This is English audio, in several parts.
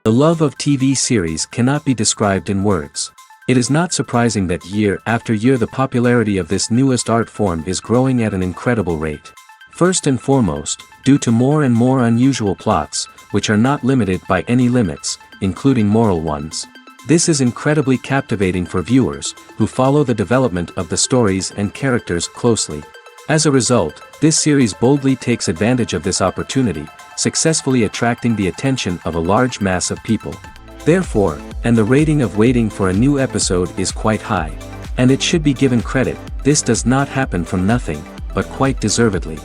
The love of TV series cannot be described in words. It is not surprising that year after year the popularity of this newest art form is growing at an incredible rate. First and foremost, due to more and more unusual plots, which are not limited by any limits, including moral ones. This is incredibly captivating for viewers, who follow the development of the stories and characters closely. As a result, this series boldly takes advantage of this opportunity, successfully attracting the attention of a large mass of people. Therefore, and the rating of waiting for a new episode is quite high. And it should be given credit, this does not happen from nothing, but quite deservedly.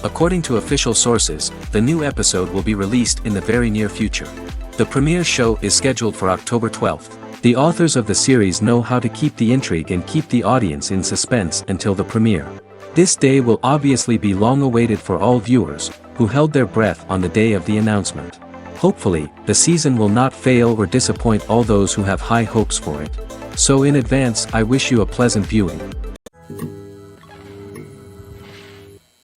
According to official sources, the new episode will be released in the very near future. The premiere show is scheduled for October 12th. The authors of the series know how to keep the intrigue and keep the audience in suspense until the premiere. This day will obviously be long awaited for all viewers, who held their breath on the day of the announcement. Hopefully, the season will not fail or disappoint all those who have high hopes for it. So in advance, I wish you a pleasant viewing.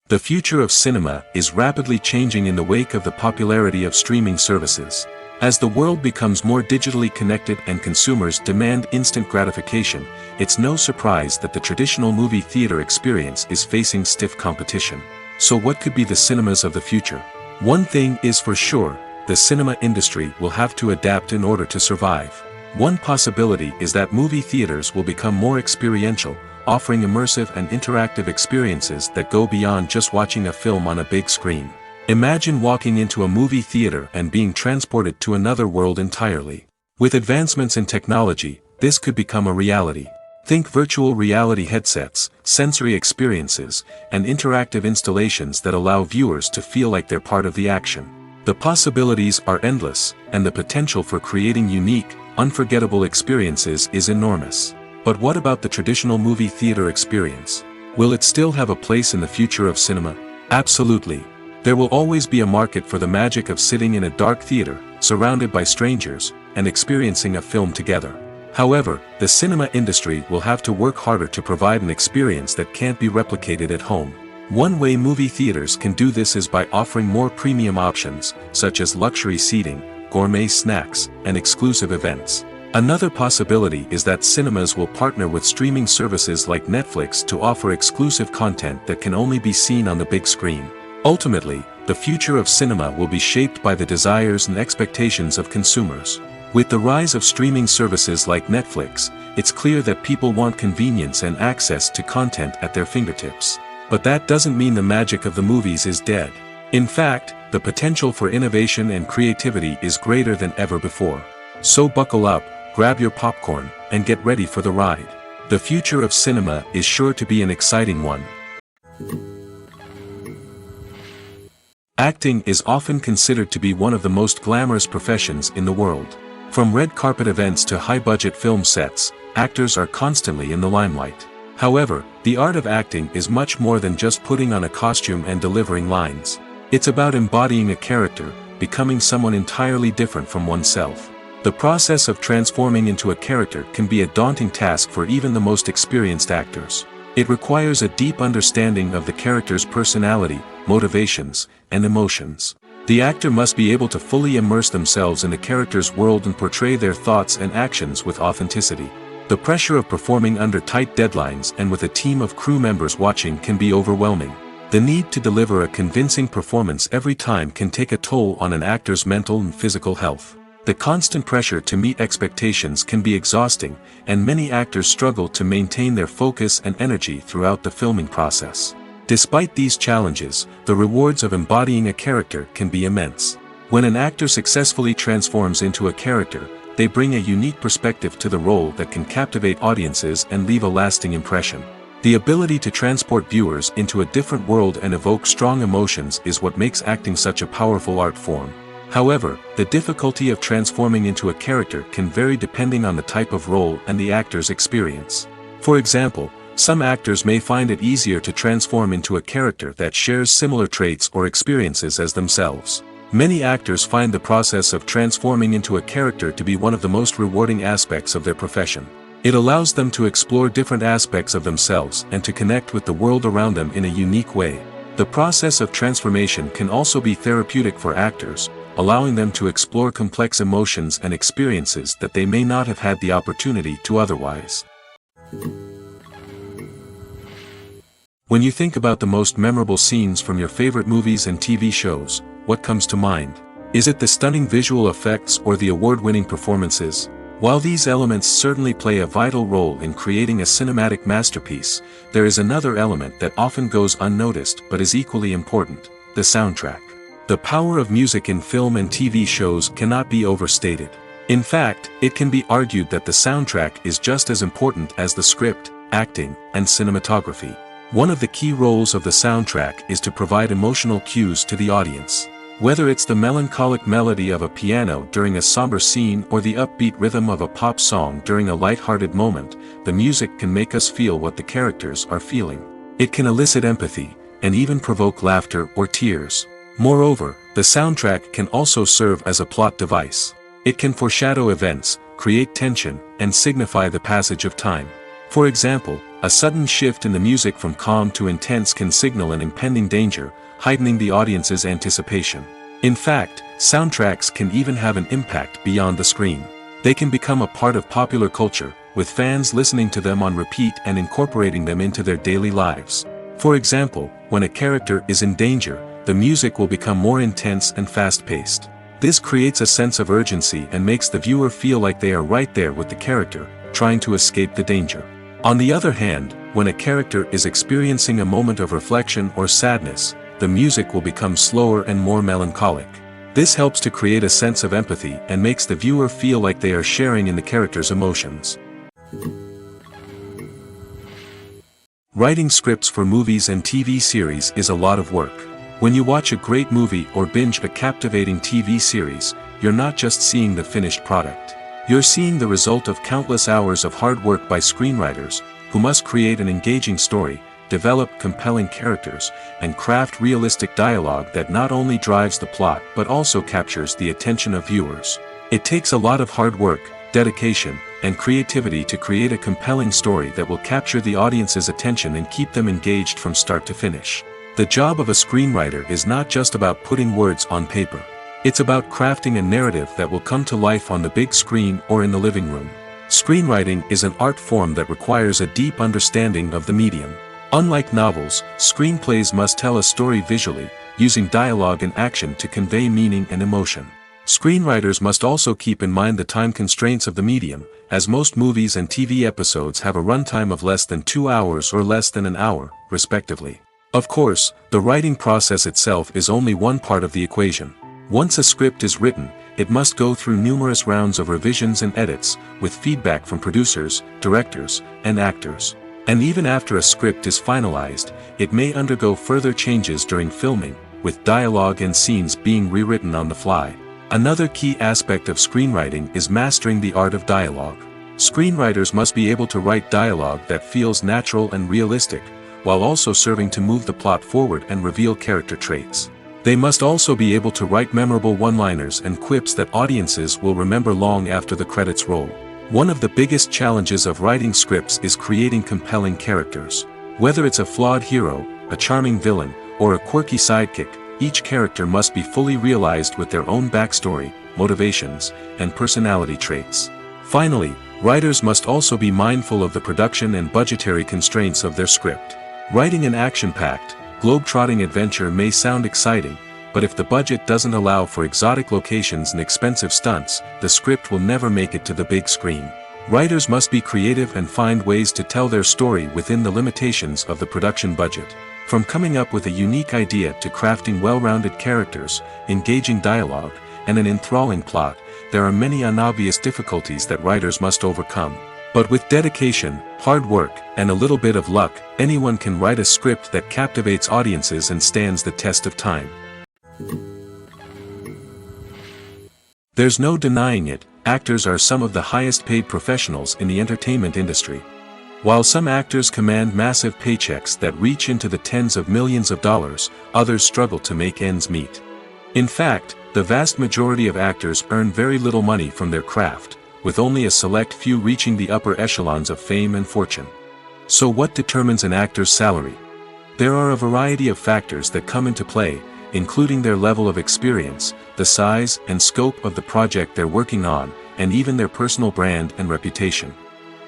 The future of cinema is rapidly changing in the wake of the popularity of streaming services. As the world becomes more digitally connected and consumers demand instant gratification, it's no surprise that the traditional movie theater experience is facing stiff competition. So what could be the cinemas of the future? One thing is for sure, the cinema industry will have to adapt in order to survive. One possibility is that movie theaters will become more experiential, offering immersive and interactive experiences that go beyond just watching a film on a big screen. Imagine walking into a movie theater and being transported to another world entirely. With advancements in technology, this could become a reality. Think virtual reality headsets, sensory experiences, and interactive installations that allow viewers to feel like they're part of the action. The possibilities are endless, and the potential for creating unique, unforgettable experiences is enormous. But what about the traditional movie theater experience? Will it still have a place in the future of cinema? Absolutely. There will always be a market for the magic of sitting in a dark theater, surrounded by strangers, and experiencing a film together. However, the cinema industry will have to work harder to provide an experience that can't be replicated at home. One way movie theaters can do this is by offering more premium options, such as luxury seating, gourmet snacks, and exclusive events. Another possibility is that cinemas will partner with streaming services like Netflix to offer exclusive content that can only be seen on the big screen. Ultimately, the future of cinema will be shaped by the desires and expectations of consumers. With the rise of streaming services like Netflix, it's clear that people want convenience and access to content at their fingertips. But that doesn't mean the magic of the movies is dead. In fact, the potential for innovation and creativity is greater than ever before. So buckle up, grab your popcorn, and get ready for the ride. The future of cinema is sure to be an exciting one. Acting is often considered to be one of the most glamorous professions in the world. From red carpet events to high-budget film sets, actors are constantly in the limelight. However, the art of acting is much more than just putting on a costume and delivering lines. It's about embodying a character, becoming someone entirely different from oneself. The process of transforming into a character can be a daunting task for even the most experienced actors. It requires a deep understanding of the character's personality, motivations, and emotions. The actor must be able to fully immerse themselves in the character's world and portray their thoughts and actions with authenticity. The pressure of performing under tight deadlines and with a team of crew members watching can be overwhelming. The need to deliver a convincing performance every time can take a toll on an actor's mental and physical health. The constant pressure to meet expectations can be exhausting, and many actors struggle to maintain their focus and energy throughout the filming process. Despite these challenges, the rewards of embodying a character can be immense. When an actor successfully transforms into a character, they bring a unique perspective to the role that can captivate audiences and leave a lasting impression. The ability to transport viewers into a different world and evoke strong emotions is what makes acting such a powerful art form. However, the difficulty of transforming into a character can vary depending on the type of role and the actor's experience. For example, some actors may find it easier to transform into a character that shares similar traits or experiences as themselves. Many actors find the process of transforming into a character to be one of the most rewarding aspects of their profession. It allows them to explore different aspects of themselves and to connect with the world around them in a unique way. The process of transformation can also be therapeutic for actors, allowing them to explore complex emotions and experiences that they may not have had the opportunity to otherwise. When you think about the most memorable scenes from your favorite movies and TV shows, what comes to mind? Is it the stunning visual effects or the award-winning performances? While these elements certainly play a vital role in creating a cinematic masterpiece, there is another element that often goes unnoticed but is equally important: the soundtrack. The power of music in film and TV shows cannot be overstated. In fact, it can be argued that the soundtrack is just as important as the script, acting, and cinematography. One of the key roles of the soundtrack is to provide emotional cues to the audience. Whether it's the melancholic melody of a piano during a somber scene or the upbeat rhythm of a pop song during a light-hearted moment, the music can make us feel what the characters are feeling. It can elicit empathy, and even provoke laughter or tears. Moreover, the soundtrack can also serve as a plot device. It can foreshadow events, create tension, and signify the passage of time. For example, a sudden shift in the music from calm to intense can signal an impending danger, heightening the audience's anticipation. In fact, soundtracks can even have an impact beyond the screen. They can become a part of popular culture, with fans listening to them on repeat and incorporating them into their daily lives. For example, when a character is in danger, the music will become more intense and fast-paced. This creates a sense of urgency and makes the viewer feel like they are right there with the character, trying to escape the danger. On the other hand, when a character is experiencing a moment of reflection or sadness, the music will become slower and more melancholic. This helps to create a sense of empathy and makes the viewer feel like they are sharing in the character's emotions. Writing scripts for movies and TV series is a lot of work. When you watch a great movie or binge a captivating TV series, you're not just seeing the finished product. You're seeing the result of countless hours of hard work by screenwriters, who must create an engaging story, develop compelling characters, and craft realistic dialogue that not only drives the plot but also captures the attention of viewers. It takes a lot of hard work, dedication, and creativity to create a compelling story that will capture the audience's attention and keep them engaged from start to finish. The job of a screenwriter is not just about putting words on paper. It's about crafting a narrative that will come to life on the big screen or in the living room. Screenwriting is an art form that requires a deep understanding of the medium. Unlike novels, screenplays must tell a story visually, using dialogue and action to convey meaning and emotion. Screenwriters must also keep in mind the time constraints of the medium, as most movies and TV episodes have a runtime of less than 2 hours or less than an hour, respectively. Of course, the writing process itself is only one part of the equation. Once a script is written, it must go through numerous rounds of revisions and edits, with feedback from producers, directors, and actors. And even after a script is finalized, it may undergo further changes during filming, with dialogue and scenes being rewritten on the fly. Another key aspect of screenwriting is mastering the art of dialogue. Screenwriters must be able to write dialogue that feels natural and realistic, while also serving to move the plot forward and reveal character traits. They must also be able to write memorable one-liners and quips that audiences will remember long after the credits roll. One of the biggest challenges of writing scripts is creating compelling characters. Whether it's a flawed hero, a charming villain, or a quirky sidekick, each character must be fully realized with their own backstory, motivations, and personality traits. Finally, writers must also be mindful of the production and budgetary constraints of their script. Writing an action-packed, globe-trotting adventure may sound exciting, but if the budget doesn't allow for exotic locations and expensive stunts, the script will never make it to the big screen. Writers must be creative and find ways to tell their story within the limitations of the production budget. From coming up with a unique idea to crafting well-rounded characters, engaging dialogue, and an enthralling plot, there are many unobvious difficulties that writers must overcome. But with dedication, hard work, and a little bit of luck, anyone can write a script that captivates audiences and stands the test of time. There's no denying it, actors are some of the highest-paid professionals in the entertainment industry. While some actors command massive paychecks that reach into the tens of millions of dollars, others struggle to make ends meet. In fact, the vast majority of actors earn very little money from their craft, with only a select few reaching the upper echelons of fame and fortune. So what determines an actor's salary? There are a variety of factors that come into play, including their level of experience, the size and scope of the project they're working on, and even their personal brand and reputation.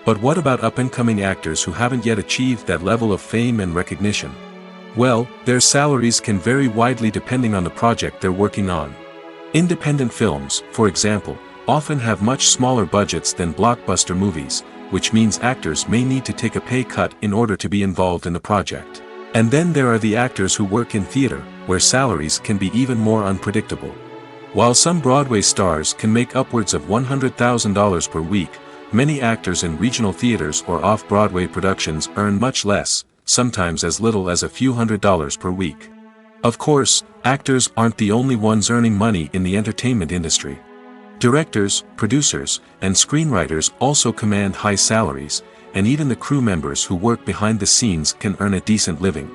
But what about up-and-coming actors who haven't yet achieved that level of fame and recognition? Well, their salaries can vary widely depending on the project they're working on. Independent films, for example, often have much smaller budgets than blockbuster movies, which means actors may need to take a pay cut in order to be involved in the project. And then there are the actors who work in theater, where salaries can be even more unpredictable. While some Broadway stars can make upwards of $100,000 per week, many actors in regional theaters or off-Broadway productions earn much less, sometimes as little as a few $100s per week. Of course, actors aren't the only ones earning money in the entertainment industry. Directors, producers, and screenwriters also command high salaries, and even the crew members who work behind the scenes can earn a decent living.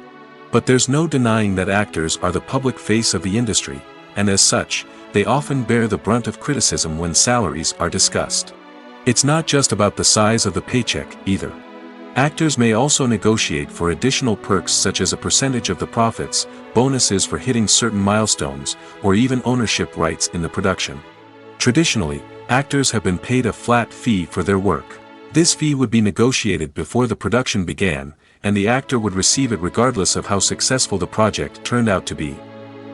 But there's no denying that actors are the public face of the industry, and as such, they often bear the brunt of criticism when salaries are discussed. It's not just about the size of the paycheck, either. Actors may also negotiate for additional perks such as a percentage of the profits, bonuses for hitting certain milestones, or even ownership rights in the production. Traditionally, actors have been paid a flat fee for their work. This fee would be negotiated before the production began, and the actor would receive it regardless of how successful the project turned out to be.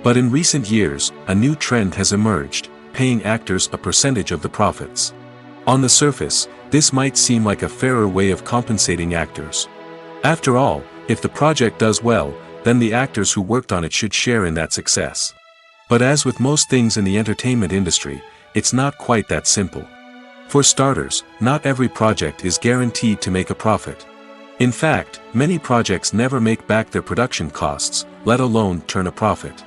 But in recent years, a new trend has emerged, paying actors a percentage of the profits. On the surface, this might seem like a fairer way of compensating actors. After all, if the project does well, then the actors who worked on it should share in that success. But as with most things in the entertainment industry, it's not quite that simple. For starters, not every project is guaranteed to make a profit. In fact, many projects never make back their production costs, let alone turn a profit.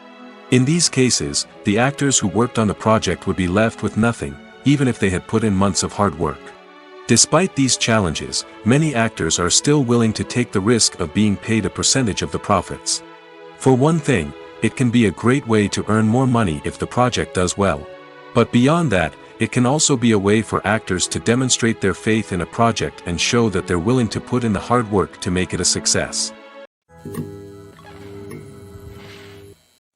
In these cases, the actors who worked on the project would be left with nothing, even if they had put in months of hard work. Despite these challenges, many actors are still willing to take the risk of being paid a percentage of the profits. For one thing, it can be a great way to earn more money if the project does well. But beyond that, it can also be a way for actors to demonstrate their faith in a project and show that they're willing to put in the hard work to make it a success.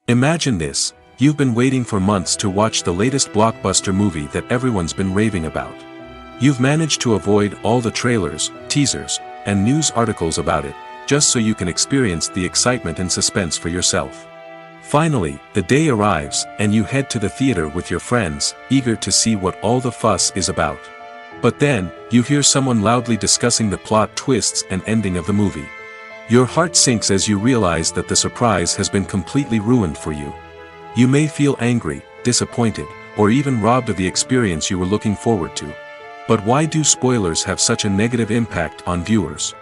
Imagine this: you've been waiting for months to watch the latest blockbuster movie that everyone's been raving about. You've managed to avoid all the trailers, teasers, and news articles about it, just so you can experience the excitement and suspense for yourself. Finally, the day arrives, and you head to the theater with your friends, eager to see what all the fuss is about. But then, you hear someone loudly discussing the plot twists and ending of the movie. Your heart sinks as you realize that the surprise has been completely ruined for you. You may feel angry, disappointed, or even robbed of the experience you were looking forward to. But why do spoilers have such a negative impact on viewers?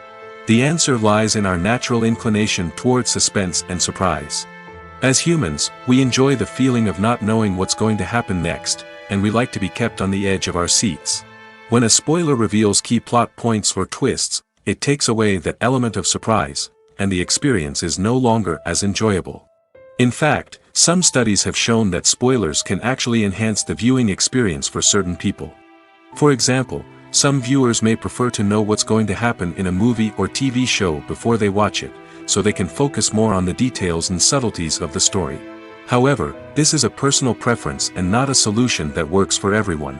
The answer lies in our natural inclination toward suspense and surprise. As humans, we enjoy the feeling of not knowing what's going to happen next, and we like to be kept on the edge of our seats. When a spoiler reveals key plot points or twists, it takes away that element of surprise, and the experience is no longer as enjoyable. In fact, some studies have shown that spoilers can actually enhance the viewing experience for certain people. For example, some viewers may prefer to know what's going to happen in a movie or TV show before they watch it, so they can focus more on the details and subtleties of the story. However, this is a personal preference and not a solution that works for everyone.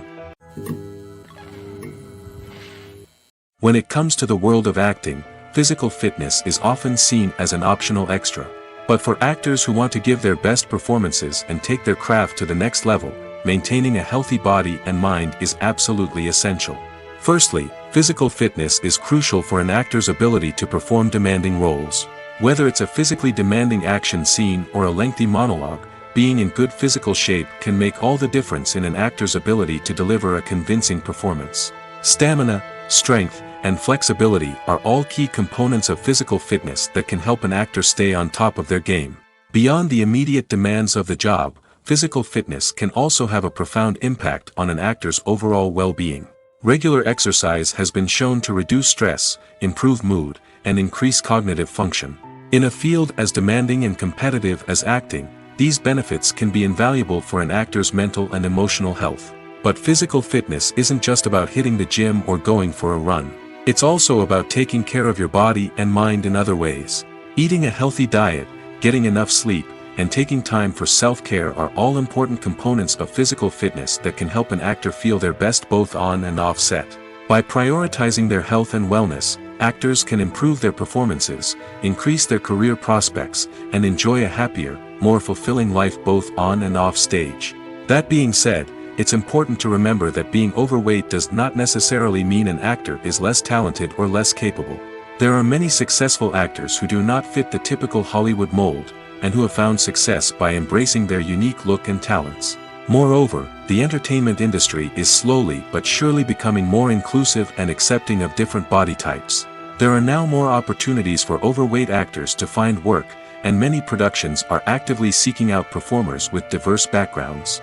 When it comes to the world of acting, physical fitness is often seen as an optional extra. But for actors who want to give their best performances and take their craft to the next level, maintaining a healthy body and mind is absolutely essential. Firstly, physical fitness is crucial for an actor's ability to perform demanding roles. Whether it's a physically demanding action scene or a lengthy monologue, being in good physical shape can make all the difference in an actor's ability to deliver a convincing performance. Stamina, strength, and flexibility are all key components of physical fitness that can help an actor stay on top of their game. Beyond the immediate demands of the job, physical fitness can also have a profound impact on an actor's overall well-being. Regular exercise has been shown to reduce stress, improve mood, and increase cognitive function. In a field as demanding and competitive as acting, these benefits can be invaluable for an actor's mental and emotional health. But physical fitness isn't just about hitting the gym or going for a run. It's also about taking care of your body and mind in other ways. Eating a healthy diet, getting enough sleep, and taking time for self-care are all important components of physical fitness that can help an actor feel their best both on and off set. By prioritizing their health and wellness, actors can improve their performances, increase their career prospects, and enjoy a happier, more fulfilling life both on and off stage. That being said, it's important to remember that being overweight does not necessarily mean an actor is less talented or less capable. There are many successful actors who do not fit the typical Hollywood mold, and who have found success by embracing their unique look and talents. Moreover, the entertainment industry is slowly but surely becoming more inclusive and accepting of different body types. There are now more opportunities for overweight actors to find work, and many productions are actively seeking out performers with diverse backgrounds.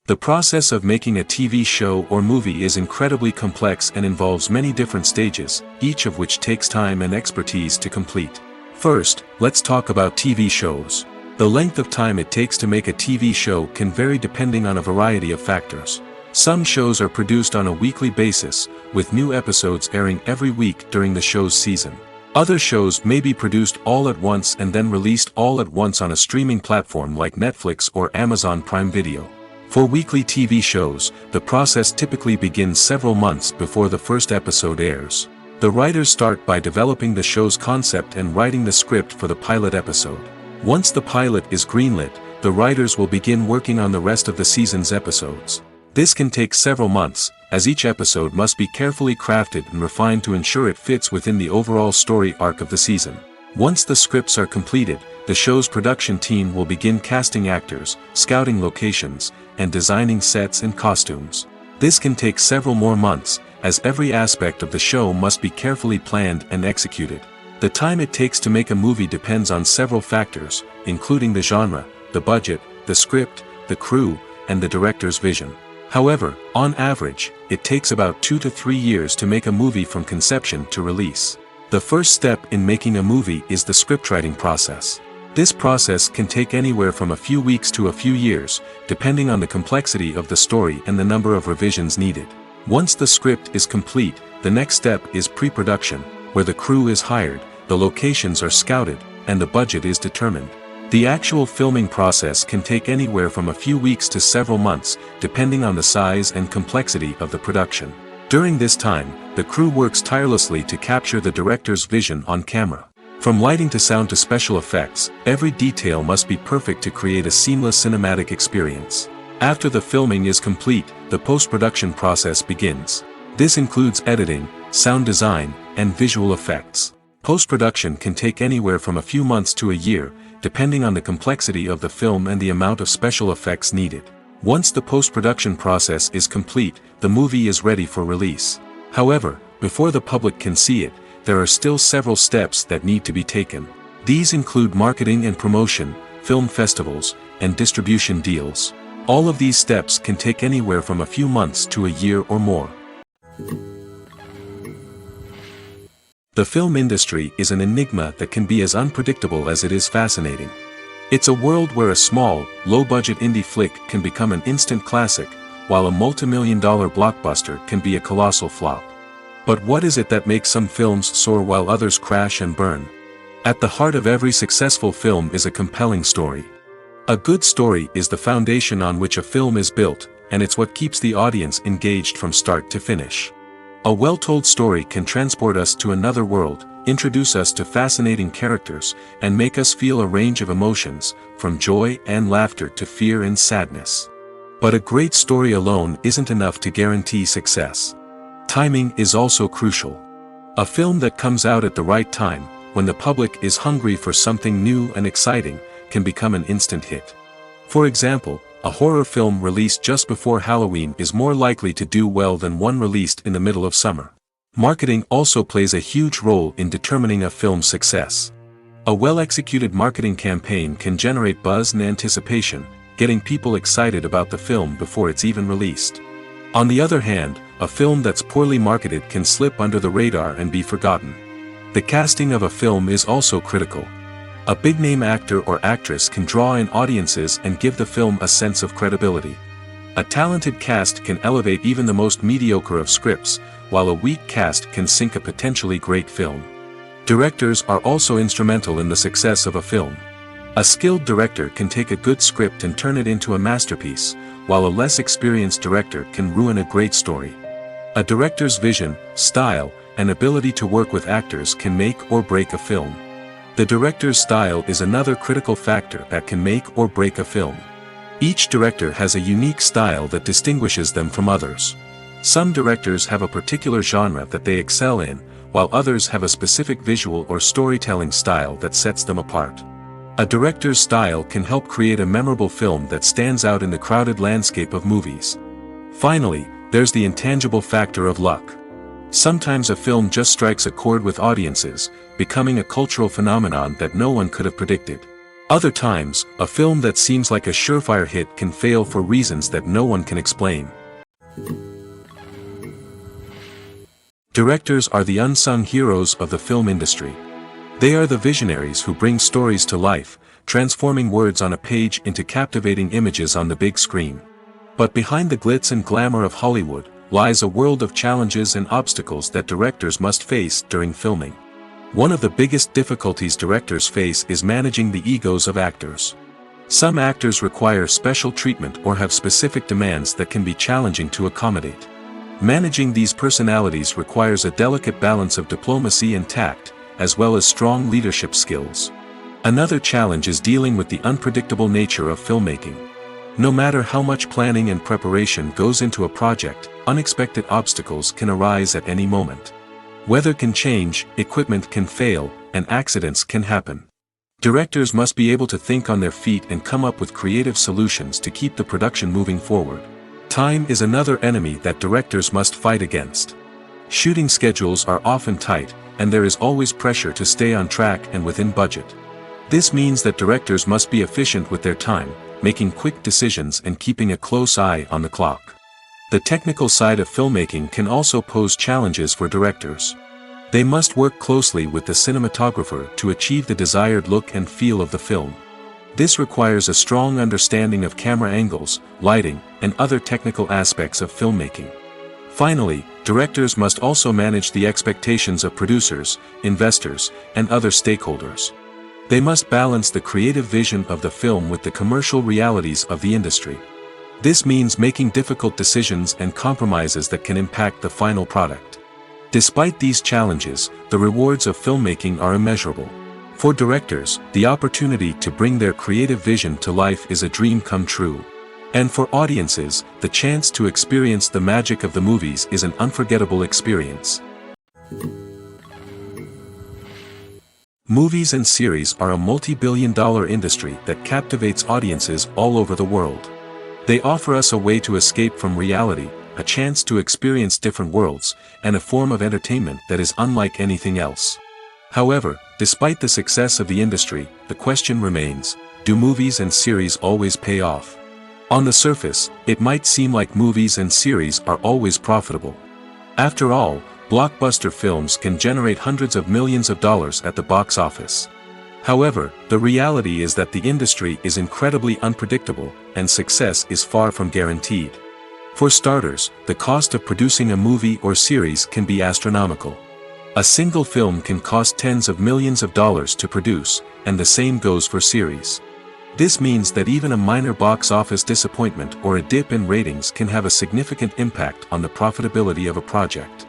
The process of making a TV show or movie is incredibly complex and involves many different stages, each of which takes time and expertise to complete. First, let's talk about TV shows. The length of time it takes to make a TV show can vary depending on a variety of factors. Some shows are produced on a weekly basis, with new episodes airing every week during the show's season. Other shows may be produced all at once and then released all at once on a streaming platform like Netflix or Amazon Prime Video. For weekly TV shows, the process typically begins several months before the first episode airs. The writers start by developing the show's concept and writing the script for the pilot episode. Once the pilot is greenlit, the writers will begin working on the rest of the season's episodes. This can take several months, as each episode must be carefully crafted and refined to ensure it fits within the overall story arc of the season. Once the scripts are completed, the show's production team will begin casting actors, scouting locations, and designing sets and costumes. This can take several more months, as every aspect of the show must be carefully planned and executed. The time it takes to make a movie depends on several factors, including the genre, the budget, the script, the crew, and the director's vision. However, on average, it takes about 2 to 3 years to make a movie from conception to release. The first step in making a movie is the scriptwriting process. This process can take anywhere from a few weeks to a few years, depending on the complexity of the story and the number of revisions needed. Once the script is complete, the next step is pre-production, where the crew is hired, the locations are scouted, and the budget is determined. The actual filming process can take anywhere from a few weeks to several months, depending on the size and complexity of the production. During this time, the crew works tirelessly to capture the director's vision on camera. From lighting to sound to special effects, every detail must be perfect to create a seamless cinematic experience. After the filming is complete, the post-production process begins. This includes editing, sound design, and visual effects. Post-production can take anywhere from a few months to a year, depending on the complexity of the film and the amount of special effects needed. Once the post-production process is complete, the movie is ready for release. However, before the public can see it, there are still several steps that need to be taken. These include marketing and promotion, film festivals, and distribution deals. All of these steps can take anywhere from a few months to a year or more. The film industry is an enigma that can be as unpredictable as it is fascinating. It's a world where a small, low-budget indie flick can become an instant classic, while a multi-million-dollar blockbuster can be a colossal flop. But what is it that makes some films soar while others crash and burn? At the heart of every successful film is a compelling story. A good story is the foundation on which a film is built, and it's what keeps the audience engaged from start to finish. A well-told story can transport us to another world, introduce us to fascinating characters, and make us feel a range of emotions, from joy and laughter to fear and sadness. But a great story alone isn't enough to guarantee success. Timing is also crucial. A film that comes out at the right time, when the public is hungry for something new and exciting, can become an instant hit. For example, a horror film released just before Halloween is more likely to do well than one released in the middle of summer. Marketing also plays a huge role in determining a film's success. A well-executed marketing campaign can generate buzz and anticipation, getting people excited about the film before it's even released. On the other hand, a film that's poorly marketed can slip under the radar and be forgotten. The casting of a film is also critical. A big-name actor or actress can draw in audiences and give the film a sense of credibility. A talented cast can elevate even the most mediocre of scripts, while a weak cast can sink a potentially great film. Directors are also instrumental in the success of a film. A skilled director can take a good script and turn it into a masterpiece, while a less experienced director can ruin a great story. A director's vision, style, and ability to work with actors can make or break a film. The director's style is another critical factor that can make or break a film. Each director has a unique style that distinguishes them from others. Some directors have a particular genre that they excel in, while others have a specific visual or storytelling style that sets them apart. A director's style can help create a memorable film that stands out in the crowded landscape of movies. Finally, there's the intangible factor of luck. Sometimes a film just strikes a chord with audiences, becoming a cultural phenomenon that no one could have predicted. Other times, a film that seems like a surefire hit can fail for reasons that no one can explain. Directors are the unsung heroes of the film industry. They are the visionaries who bring stories to life, transforming words on a page into captivating images on the big screen. But behind the glitz and glamour of Hollywood, lies a world of challenges and obstacles that directors must face during filming. One of the biggest difficulties directors face is managing the egos of actors. Some actors require special treatment or have specific demands that can be challenging to accommodate. Managing these personalities requires a delicate balance of diplomacy and tact, as well as strong leadership skills. Another challenge is dealing with the unpredictable nature of filmmaking. No matter how much planning and preparation goes into a project, unexpected obstacles can arise at any moment. Weather can change, equipment can fail, and accidents can happen. Directors must be able to think on their feet and come up with creative solutions to keep the production moving forward. Time is another enemy that directors must fight against. Shooting schedules are often tight, and there is always pressure to stay on track and within budget. This means that directors must be efficient with their time, making quick decisions and keeping a close eye on the clock. The technical side of filmmaking can also pose challenges for directors. They must work closely with the cinematographer to achieve the desired look and feel of the film. This requires a strong understanding of camera angles, lighting, and other technical aspects of filmmaking. Finally, directors must also manage the expectations of producers, investors, and other stakeholders. They must balance the creative vision of the film with the commercial realities of the industry. This means making difficult decisions and compromises that can impact the final product. Despite these challenges, the rewards of filmmaking are immeasurable. For directors, the opportunity to bring their creative vision to life is a dream come true. And for audiences, the chance to experience the magic of the movies is an unforgettable experience. Movies and series are a multi-billion-dollar industry that captivates audiences all over the world. They offer us a way to escape from reality, a chance to experience different worlds, and a form of entertainment that is unlike anything else. However, despite the success of the industry, the question remains, do movies and series always pay off? On the surface, it might seem like movies and series are always profitable. After all, blockbuster films can generate hundreds of millions of dollars at the box office. However, the reality is that the industry is incredibly unpredictable, and success is far from guaranteed. For starters, the cost of producing a movie or series can be astronomical. A single film can cost tens of millions of dollars to produce, and the same goes for series. This means that even a minor box office disappointment or a dip in ratings can have a significant impact on the profitability of a project.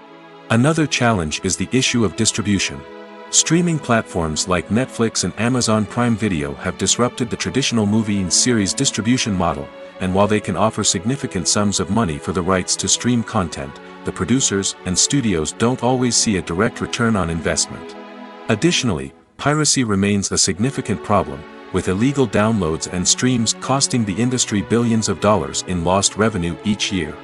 Another challenge is the issue of distribution. Streaming platforms like Netflix and Amazon Prime Video have disrupted the traditional movie and series distribution model, and while they can offer significant sums of money for the rights to stream content, the producers and studios don't always see a direct return on investment. Additionally, piracy remains a significant problem, with illegal downloads and streams costing the industry billions of dollars in lost revenue each year.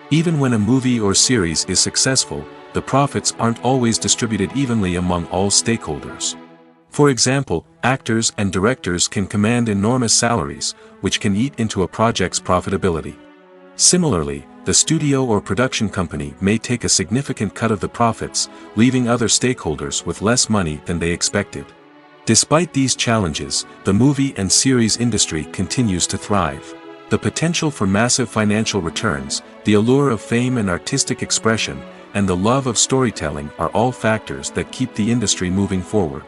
Even when a movie or series is successful, the profits aren't always distributed evenly among all stakeholders. For example, actors and directors can command enormous salaries, which can eat into a project's profitability. Similarly, the studio or production company may take a significant cut of the profits, leaving other stakeholders with less money than they expected. Despite these challenges, the movie and series industry continues to thrive. The potential for massive financial returns, the allure of fame and artistic expression, and the love of storytelling are all factors that keep the industry moving forward.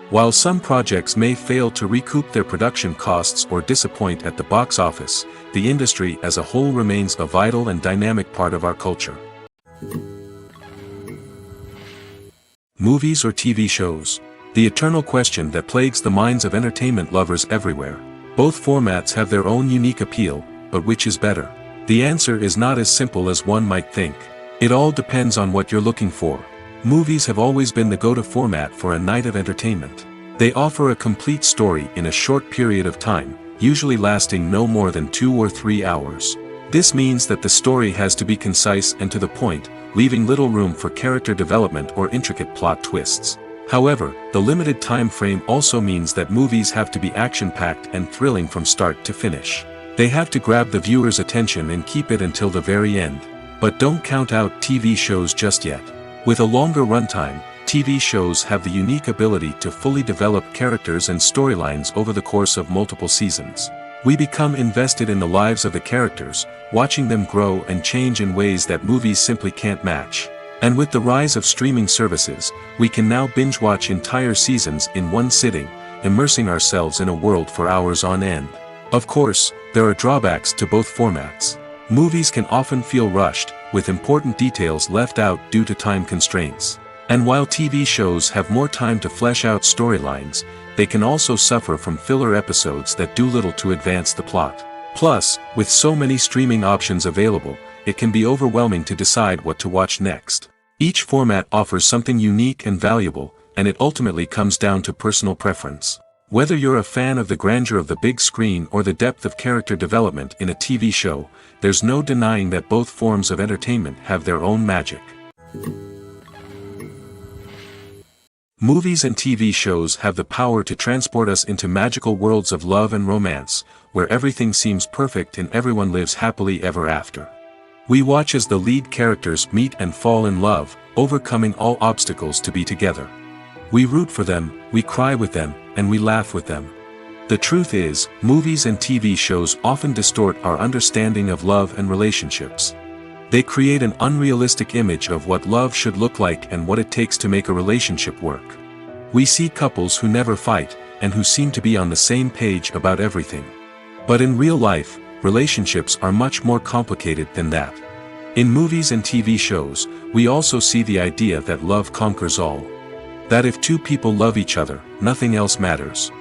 While some projects may fail to recoup their production costs or disappoint at the box office, the industry as a whole remains a vital and dynamic part of our culture. Movies or TV shows? The eternal question that plagues the minds of entertainment lovers everywhere. Both formats have their own unique appeal, but which is better? The answer is not as simple as one might think. It all depends on what you're looking for. Movies have always been the go-to format for a night of entertainment. They offer a complete story in a short period of time, usually lasting no more than 2 or 3 hours. This means that the story has to be concise and to the point, leaving little room for character development or intricate plot twists. However, the limited time frame also means that movies have to be action-packed and thrilling from start to finish. They have to grab the viewer's attention and keep it until the very end. But don't count out TV shows just yet. With a longer runtime, TV shows have the unique ability to fully develop characters and storylines over the course of multiple seasons. We become invested in the lives of the characters, watching them grow and change in ways that movies simply can't match. And with the rise of streaming services, we can now binge-watch entire seasons in one sitting, immersing ourselves in a world for hours on end. Of course, there are drawbacks to both formats. Movies can often feel rushed, with important details left out due to time constraints. And while TV shows have more time to flesh out storylines, they can also suffer from filler episodes that do little to advance the plot. Plus, with so many streaming options available, it can be overwhelming to decide what to watch next. Each format offers something unique and valuable, and it ultimately comes down to personal preference. Whether you're a fan of the grandeur of the big screen or the depth of character development in a TV show, there's no denying that both forms of entertainment have their own magic. Movies and TV shows have the power to transport us into magical worlds of love and romance, where everything seems perfect and everyone lives happily ever after. We watch as the lead characters meet and fall in love, overcoming all obstacles to be together. We root for them, we cry with them, and we laugh with them. The truth is, movies and TV shows often distort our understanding of love and relationships. They create an unrealistic image of what love should look like and what it takes to make a relationship work. We see couples who never fight, and who seem to be on the same page about everything. But in real life, relationships are much more complicated than that. In movies and TV shows, we also see the idea that love conquers all. That if two people love each other, nothing else matters.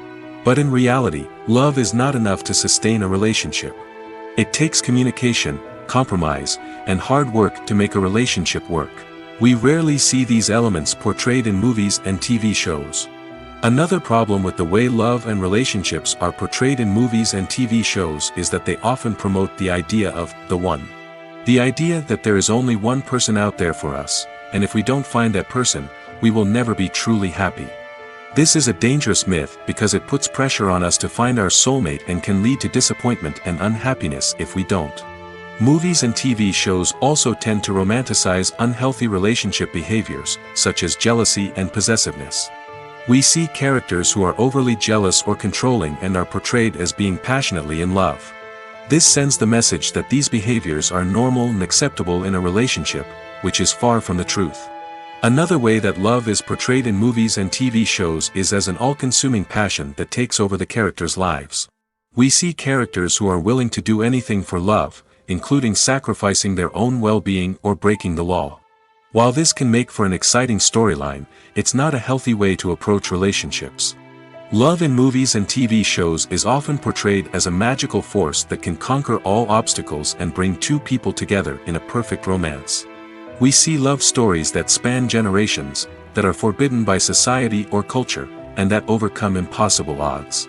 But in reality, love is not enough to sustain a relationship. It takes communication, compromise, and hard work to make a relationship work. We rarely see these elements portrayed in movies and TV shows. Another problem with the way love and relationships are portrayed in movies and TV shows is that they often promote the idea of the one. The idea that there is only one person out there for us, and if we don't find that person, we will never be truly happy. This is a dangerous myth because it puts pressure on us to find our soulmate and can lead to disappointment and unhappiness if we don't. Movies and TV shows also tend to romanticize unhealthy relationship behaviors, such as jealousy and possessiveness. We see characters who are overly jealous or controlling and are portrayed as being passionately in love. This sends the message that these behaviors are normal and acceptable in a relationship, which is far from the truth. Another way that love is portrayed in movies and TV shows is as an all-consuming passion that takes over the characters' lives. We see characters who are willing to do anything for love, including sacrificing their own well-being or breaking the law. While this can make for an exciting storyline, it's not a healthy way to approach relationships. Love in movies and TV shows is often portrayed as a magical force that can conquer all obstacles and bring two people together in a perfect romance. We see love stories that span generations, that are forbidden by society or culture, and that overcome impossible odds.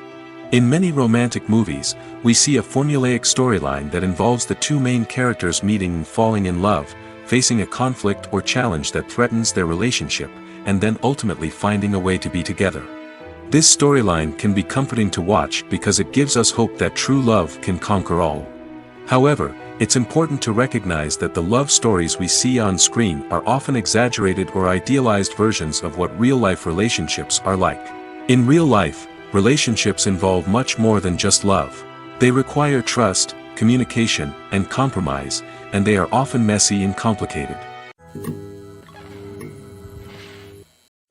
In many romantic movies, we see a formulaic storyline that involves the two main characters meeting and falling in love, facing a conflict or challenge that threatens their relationship, and then ultimately finding a way to be together. This storyline can be comforting to watch because it gives us hope that true love can conquer all. However, it's important to recognize that the love stories we see on screen are often exaggerated or idealized versions of what real-life relationships are like. In real life, relationships involve much more than just love. They require trust, communication, and compromise, and they are often messy and complicated.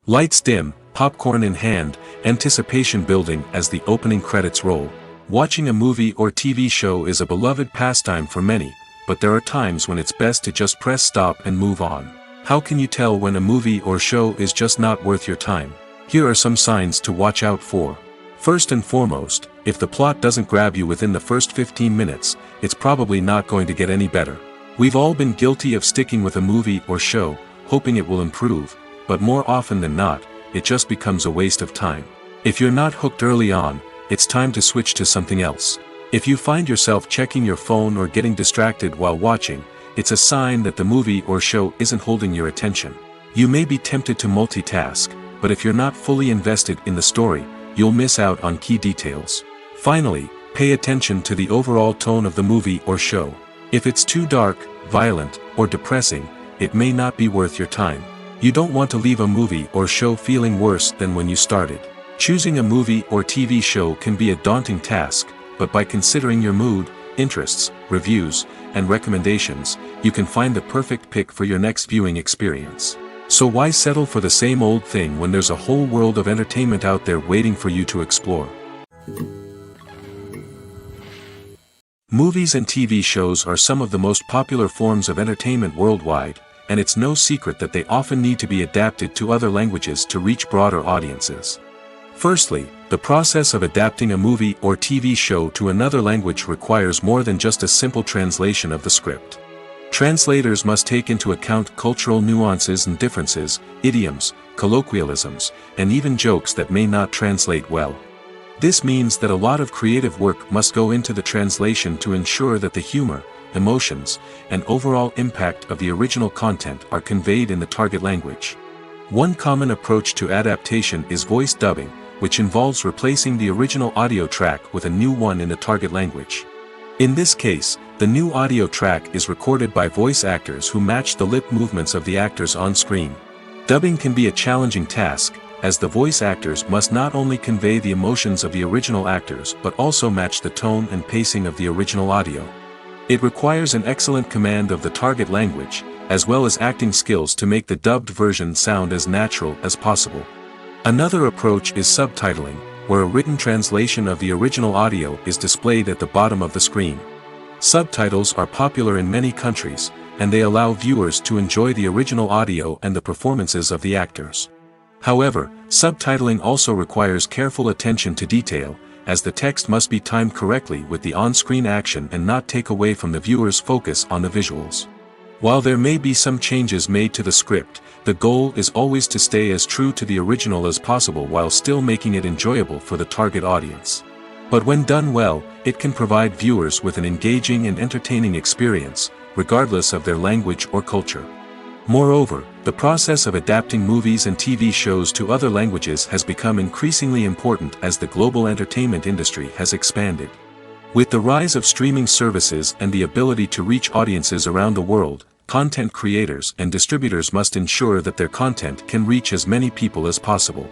Lights dim, popcorn in hand, anticipation building as the opening credits roll. Watching a movie or TV show is a beloved pastime for many, but there are times when it's best to just press stop and move on. How can you tell when a movie or show is just not worth your time? Here are some signs to watch out for. First and foremost, if the plot doesn't grab you within the first 15 minutes, it's probably not going to get any better. We've all been guilty of sticking with a movie or show, hoping it will improve, but more often than not, it just becomes a waste of time. If you're not hooked early on, it's time to switch to something else. If you find yourself checking your phone or getting distracted while watching, it's a sign that the movie or show isn't holding your attention. You may be tempted to multitask, but if you're not fully invested in the story, you'll miss out on key details. Finally, pay attention to the overall tone of the movie or show. If it's too dark, violent, or depressing, it may not be worth your time. You don't want to leave a movie or show feeling worse than when you started. Choosing a movie or TV show can be a daunting task, but by considering your mood, interests, reviews, and recommendations, you can find the perfect pick for your next viewing experience. So why settle for the same old thing when there's a whole world of entertainment out there waiting for you to explore? Movies and TV shows are some of the most popular forms of entertainment worldwide, and it's no secret that they often need to be adapted to other languages to reach broader audiences. Firstly, the process of adapting a movie or TV show to another language requires more than just a simple translation of the script. Translators must take into account cultural nuances and differences, idioms, colloquialisms, and even jokes that may not translate well. This means that a lot of creative work must go into the translation to ensure that the humor, emotions, and overall impact of the original content are conveyed in the target language. One common approach to adaptation is voice dubbing, which involves replacing the original audio track with a new one in the target language. In this case, the new audio track is recorded by voice actors who match the lip movements of the actors on screen. Dubbing can be a challenging task, as the voice actors must not only convey the emotions of the original actors but also match the tone and pacing of the original audio. It requires an excellent command of the target language, as well as acting skills to make the dubbed version sound as natural as possible. Another approach is subtitling, where a written translation of the original audio is displayed at the bottom of the screen. Subtitles are popular in many countries, and they allow viewers to enjoy the original audio and the performances of the actors. However, subtitling also requires careful attention to detail, as the text must be timed correctly with the on-screen action and not take away from the viewer's focus on the visuals. While there may be some changes made to the script, the goal is always to stay as true to the original as possible while still making it enjoyable for the target audience. But when done well, it can provide viewers with an engaging and entertaining experience, regardless of their language or culture. Moreover, the process of adapting movies and TV shows to other languages has become increasingly important as the global entertainment industry has expanded. With the rise of streaming services and the ability to reach audiences around the world, content creators and distributors must ensure that their content can reach as many people as possible.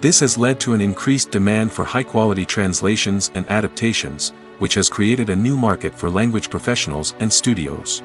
This has led to an increased demand for high-quality translations and adaptations, which has created a new market for language professionals and studios.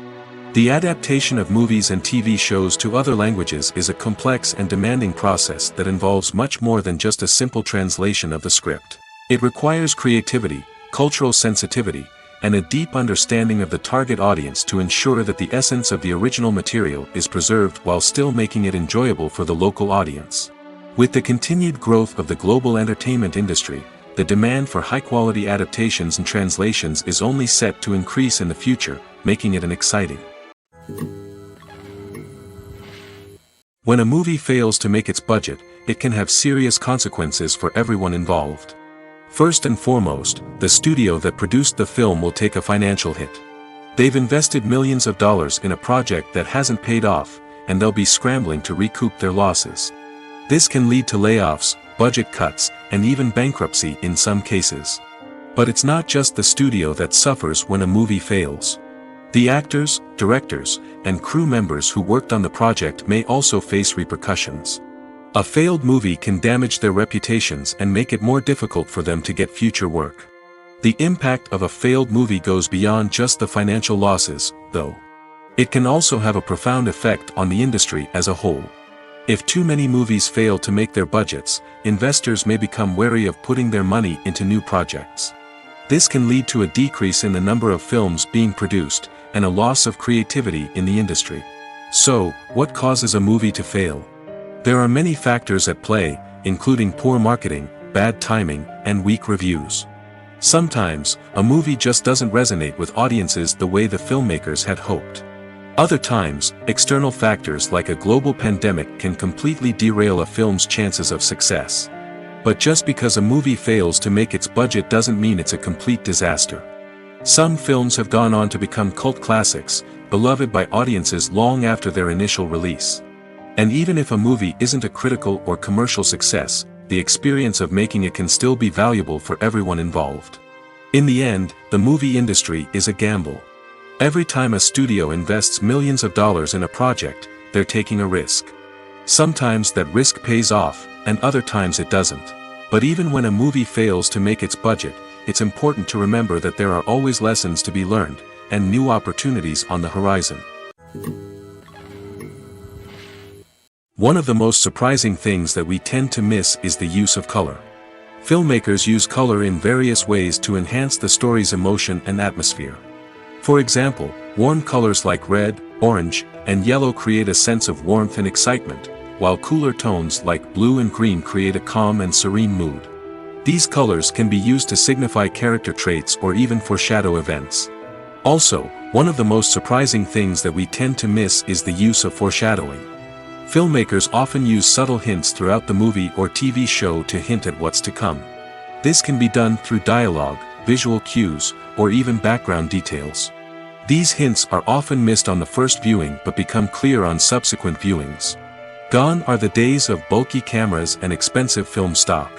The adaptation of movies and TV shows to other languages is a complex and demanding process that involves much more than just a simple translation of the script. It requires creativity, cultural sensitivity, and a deep understanding of the target audience to ensure that the essence of the original material is preserved while still making it enjoyable for the local audience. With the continued growth of the global entertainment industry, the demand for high-quality adaptations and translations is only set to increase in the future, making it an exciting. When a movie fails to make its budget, it can have serious consequences for everyone involved. First and foremost, the studio that produced the film will take a financial hit. They've invested millions of dollars in a project that hasn't paid off, and they'll be scrambling to recoup their losses. This can lead to layoffs, budget cuts, and even bankruptcy in some cases. But it's not just the studio that suffers when a movie fails. The actors, directors, and crew members who worked on the project may also face repercussions. A failed movie can damage their reputations and make it more difficult for them to get future work. The impact of a failed movie goes beyond just the financial losses, though. It can also have a profound effect on the industry as a whole. If too many movies fail to make their budgets, investors may become wary of putting their money into new projects. This can lead to a decrease in the number of films being produced, and a loss of creativity in the industry. So, what causes a movie to fail? There are many factors at play, including poor marketing, bad timing, and weak reviews. Sometimes, a movie just doesn't resonate with audiences the way the filmmakers had hoped. Other times, external factors like a global pandemic can completely derail a film's chances of success. But just because a movie fails to make its budget doesn't mean it's a complete disaster. Some films have gone on to become cult classics, beloved by audiences long after their initial release. And even if a movie isn't a critical or commercial success, the experience of making it can still be valuable for everyone involved. In the end, the movie industry is a gamble. Every time a studio invests millions of dollars in a project, they're taking a risk. Sometimes that risk pays off, and other times it doesn't. But even when a movie fails to make its budget, it's important to remember that there are always lessons to be learned, and new opportunities on the horizon. One of the most surprising things that we tend to miss is the use of color. Filmmakers use color in various ways to enhance the story's emotion and atmosphere. For example, warm colors like red, orange, and yellow create a sense of warmth and excitement, while cooler tones like blue and green create a calm and serene mood. These colors can be used to signify character traits or even foreshadow events. Also, one of the most surprising things that we tend to miss is the use of foreshadowing. Filmmakers often use subtle hints throughout the movie or TV show to hint at what's to come. This can be done through dialogue, visual cues, or even background details. These hints are often missed on the first viewing but become clear on subsequent viewings. Gone are the days of bulky cameras and expensive film stock.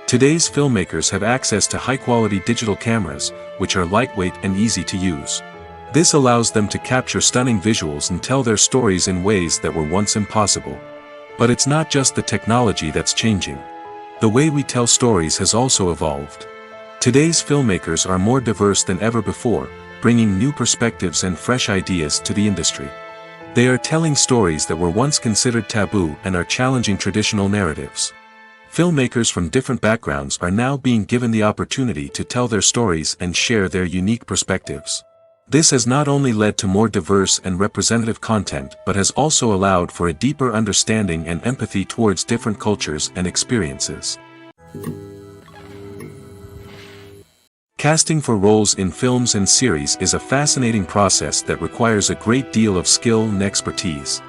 Today's filmmakers have access to high-quality digital cameras, which are lightweight and easy to use. This allows them to capture stunning visuals and tell their stories in ways that were once impossible. But it's not just the technology that's changing. The way we tell stories has also evolved. Today's filmmakers are more diverse than ever before, bringing new perspectives and fresh ideas to the industry. They are telling stories that were once considered taboo and are challenging traditional narratives. Filmmakers from different backgrounds are now being given the opportunity to tell their stories and share their unique perspectives. This has not only led to more diverse and representative content but has also allowed for a deeper understanding and empathy towards different cultures and experiences. Casting for roles in films and series is a fascinating process that requires a great deal of skill and expertise.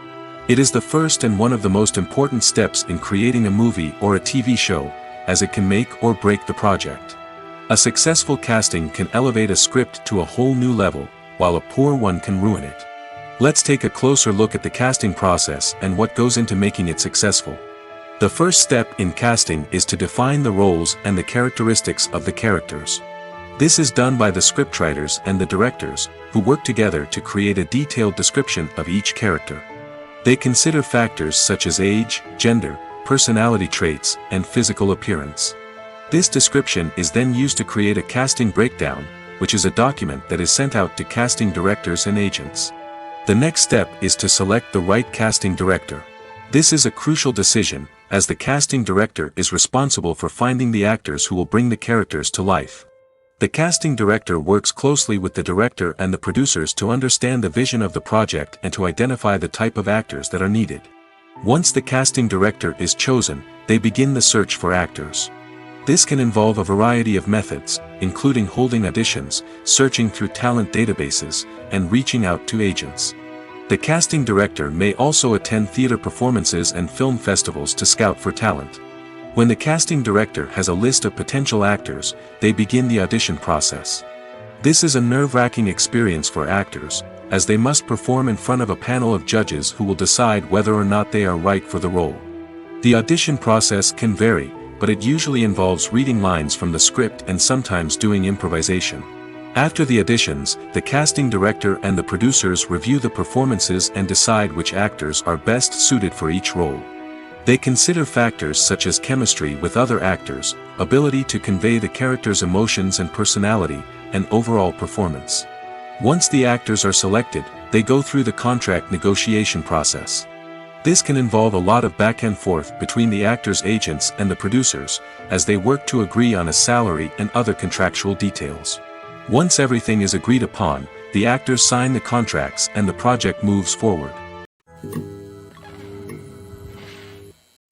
It is the first and one of the most important steps in creating a movie or a TV show, as it can make or break the project. A successful casting can elevate a script to a whole new level, while a poor one can ruin it. Let's take a closer look at the casting process and what goes into making it successful. The first step in casting is to define the roles and the characteristics of the characters. This is done by the scriptwriters and the directors, who work together to create a detailed description of each character. They consider factors such as age, gender, personality traits, and physical appearance. This description is then used to create a casting breakdown, which is a document that is sent out to casting directors and agents. The next step is to select the right casting director. This is a crucial decision, as the casting director is responsible for finding the actors who will bring the characters to life. The casting director works closely with the director and the producers to understand the vision of the project and to identify the type of actors that are needed. Once the casting director is chosen, they begin the search for actors. This can involve a variety of methods, including holding auditions, searching through talent databases, and reaching out to agents. The casting director may also attend theater performances and film festivals to scout for talent. When the casting director has a list of potential actors, they begin the audition process. This is a nerve-wracking experience for actors, as they must perform in front of a panel of judges who will decide whether or not they are right for the role. The audition process can vary, but it usually involves reading lines from the script and sometimes doing improvisation. After the auditions, the casting director and the producers review the performances and decide which actors are best suited for each role. They consider factors such as chemistry with other actors, ability to convey the character's emotions and personality, and overall performance. Once the actors are selected, they go through the contract negotiation process. This can involve a lot of back and forth between the actors' agents and the producers, as they work to agree on a salary and other contractual details. Once everything is agreed upon, the actors sign the contracts and the project moves forward.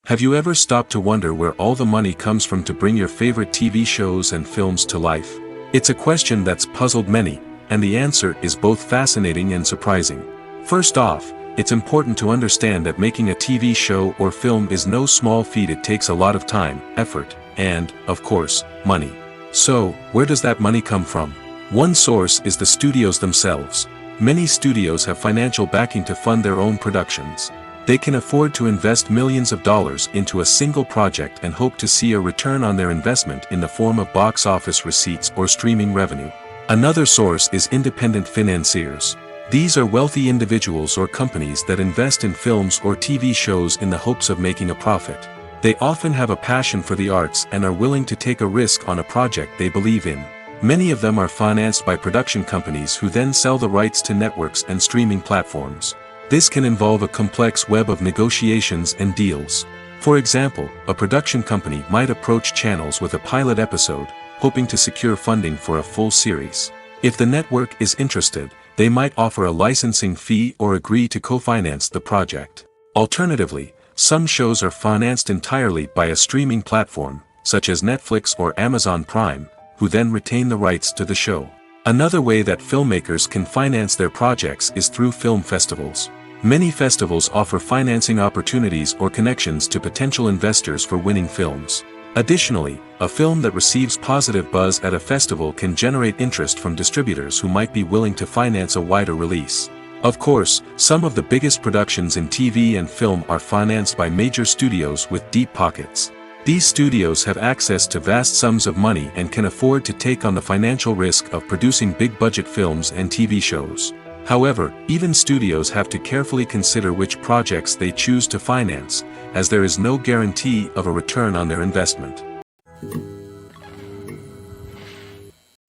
Have you ever stopped to wonder where all the money comes from to bring your favorite TV shows and films to life? It's a question that's puzzled many, and the answer is both fascinating and surprising. First off, it's important to understand that making a TV show or film is no small feat. It takes a lot of time, effort, and, of course, money. So, where does that money come from? One source is the studios themselves. Many studios have financial backing to fund their own productions. They can afford to invest millions of dollars into a single project and hope to see a return on their investment in the form of box office receipts or streaming revenue. Another source is independent financiers. These are wealthy individuals or companies that invest in films or TV shows in the hopes of making a profit. They often have a passion for the arts and are willing to take a risk on a project they believe in. Many of them are financed by production companies who then sell the rights to networks and streaming platforms. This can involve a complex web of negotiations and deals. For example, a production company might approach channels with a pilot episode, hoping to secure funding for a full series. If the network is interested, they might offer a licensing fee or agree to co-finance the project. Alternatively, some shows are financed entirely by a streaming platform, such as Netflix or Amazon Prime, who then retain the rights to the show. Another way that filmmakers can finance their projects is through film festivals. Many festivals offer financing opportunities or connections to potential investors for winning films. Additionally, a film that receives positive buzz at a festival can generate interest from distributors who might be willing to finance a wider release. Of course, some of the biggest productions in TV and film are financed by major studios with deep pockets. These studios have access to vast sums of money and can afford to take on the financial risk of producing big-budget films and TV shows. However, even studios have to carefully consider which projects they choose to finance, as there is no guarantee of a return on their investment.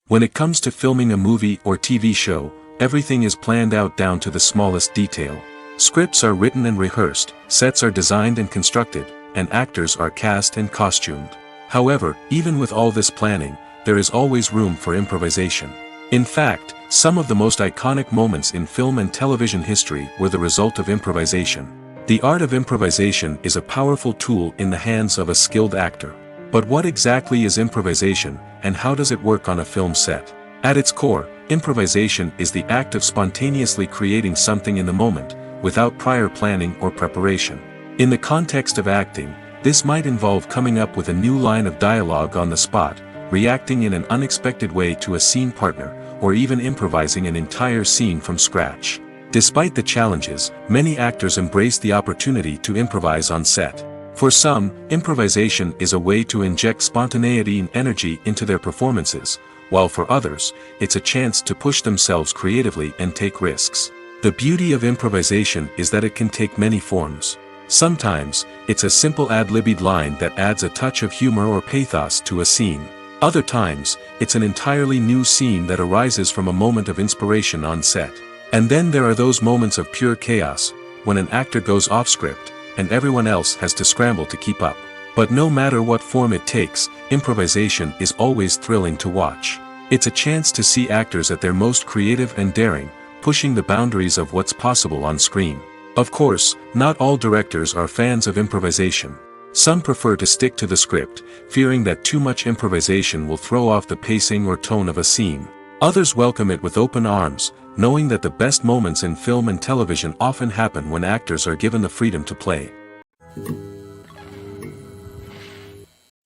When it comes to filming a movie or TV show, everything is planned out down to the smallest detail. Scripts are written and rehearsed, sets are designed and constructed, and actors are cast and costumed. However, even with all this planning, there is always room for improvisation. In fact, some of the most iconic moments in film and television history were the result of improvisation. The art of improvisation is a powerful tool in the hands of a skilled actor. But what exactly is improvisation, and how does it work on a film set? At its core, improvisation is the act of spontaneously creating something in the moment, without prior planning or preparation. In the context of acting, this might involve coming up with a new line of dialogue on the spot, reacting in an unexpected way to a scene partner, or even improvising an entire scene from scratch. Despite the challenges, many actors embrace the opportunity to improvise on set. For some, improvisation is a way to inject spontaneity and energy into their performances, while for others, it's a chance to push themselves creatively and take risks. The beauty of improvisation is that it can take many forms. Sometimes, it's a simple ad-libbed line that adds a touch of humor or pathos to a scene. Other times, it's an entirely new scene that arises from a moment of inspiration on set. And then there are those moments of pure chaos, when an actor goes off script, and everyone else has to scramble to keep up. But no matter what form it takes, improvisation is always thrilling to watch. It's a chance to see actors at their most creative and daring, pushing the boundaries of what's possible on screen. Of course, not all directors are fans of improvisation. Some prefer to stick to the script, fearing that too much improvisation will throw off the pacing or tone of a scene. Others welcome it with open arms, knowing that the best moments in film and television often happen when actors are given the freedom to play.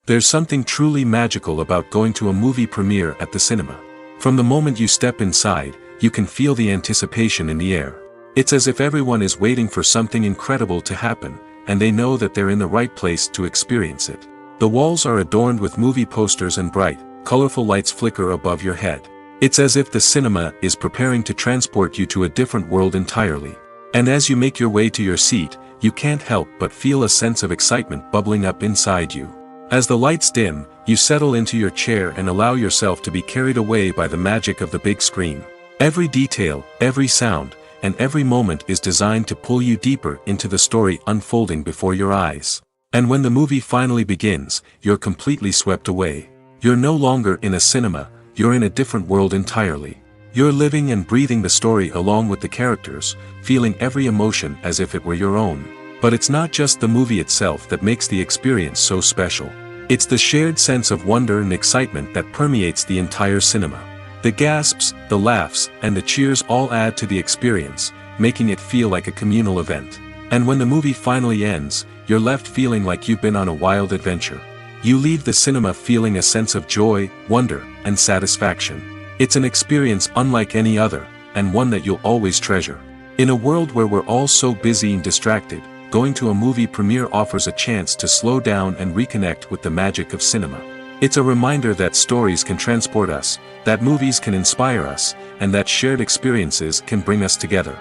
There's something truly magical about going to a movie premiere at the cinema. From the moment you step inside, you can feel the anticipation in the air. It's as if everyone is waiting for something incredible to happen, and they know that they're in the right place to experience it. The walls are adorned with movie posters and bright, colorful lights flicker above your head. It's as if the cinema is preparing to transport you to a different world entirely. And as you make your way to your seat, you can't help but feel a sense of excitement bubbling up inside you. As the lights dim, you settle into your chair and allow yourself to be carried away by the magic of the big screen. Every detail, every sound, and every moment is designed to pull you deeper into the story unfolding before your eyes. And when the movie finally begins, you're completely swept away. You're no longer in a cinema, you're in a different world entirely. You're living and breathing the story along with the characters, feeling every emotion as if it were your own. But it's not just the movie itself that makes the experience so special. It's the shared sense of wonder and excitement that permeates the entire cinema. The gasps, the laughs, and the cheers all add to the experience, making it feel like a communal event. And when the movie finally ends, you're left feeling like you've been on a wild adventure. You leave the cinema feeling a sense of joy, wonder, and satisfaction. It's an experience unlike any other, and one that you'll always treasure. In a world where we're all so busy and distracted, going to a movie premiere offers a chance to slow down and reconnect with the magic of cinema. It's a reminder that stories can transport us, that movies can inspire us, and that shared experiences can bring us together.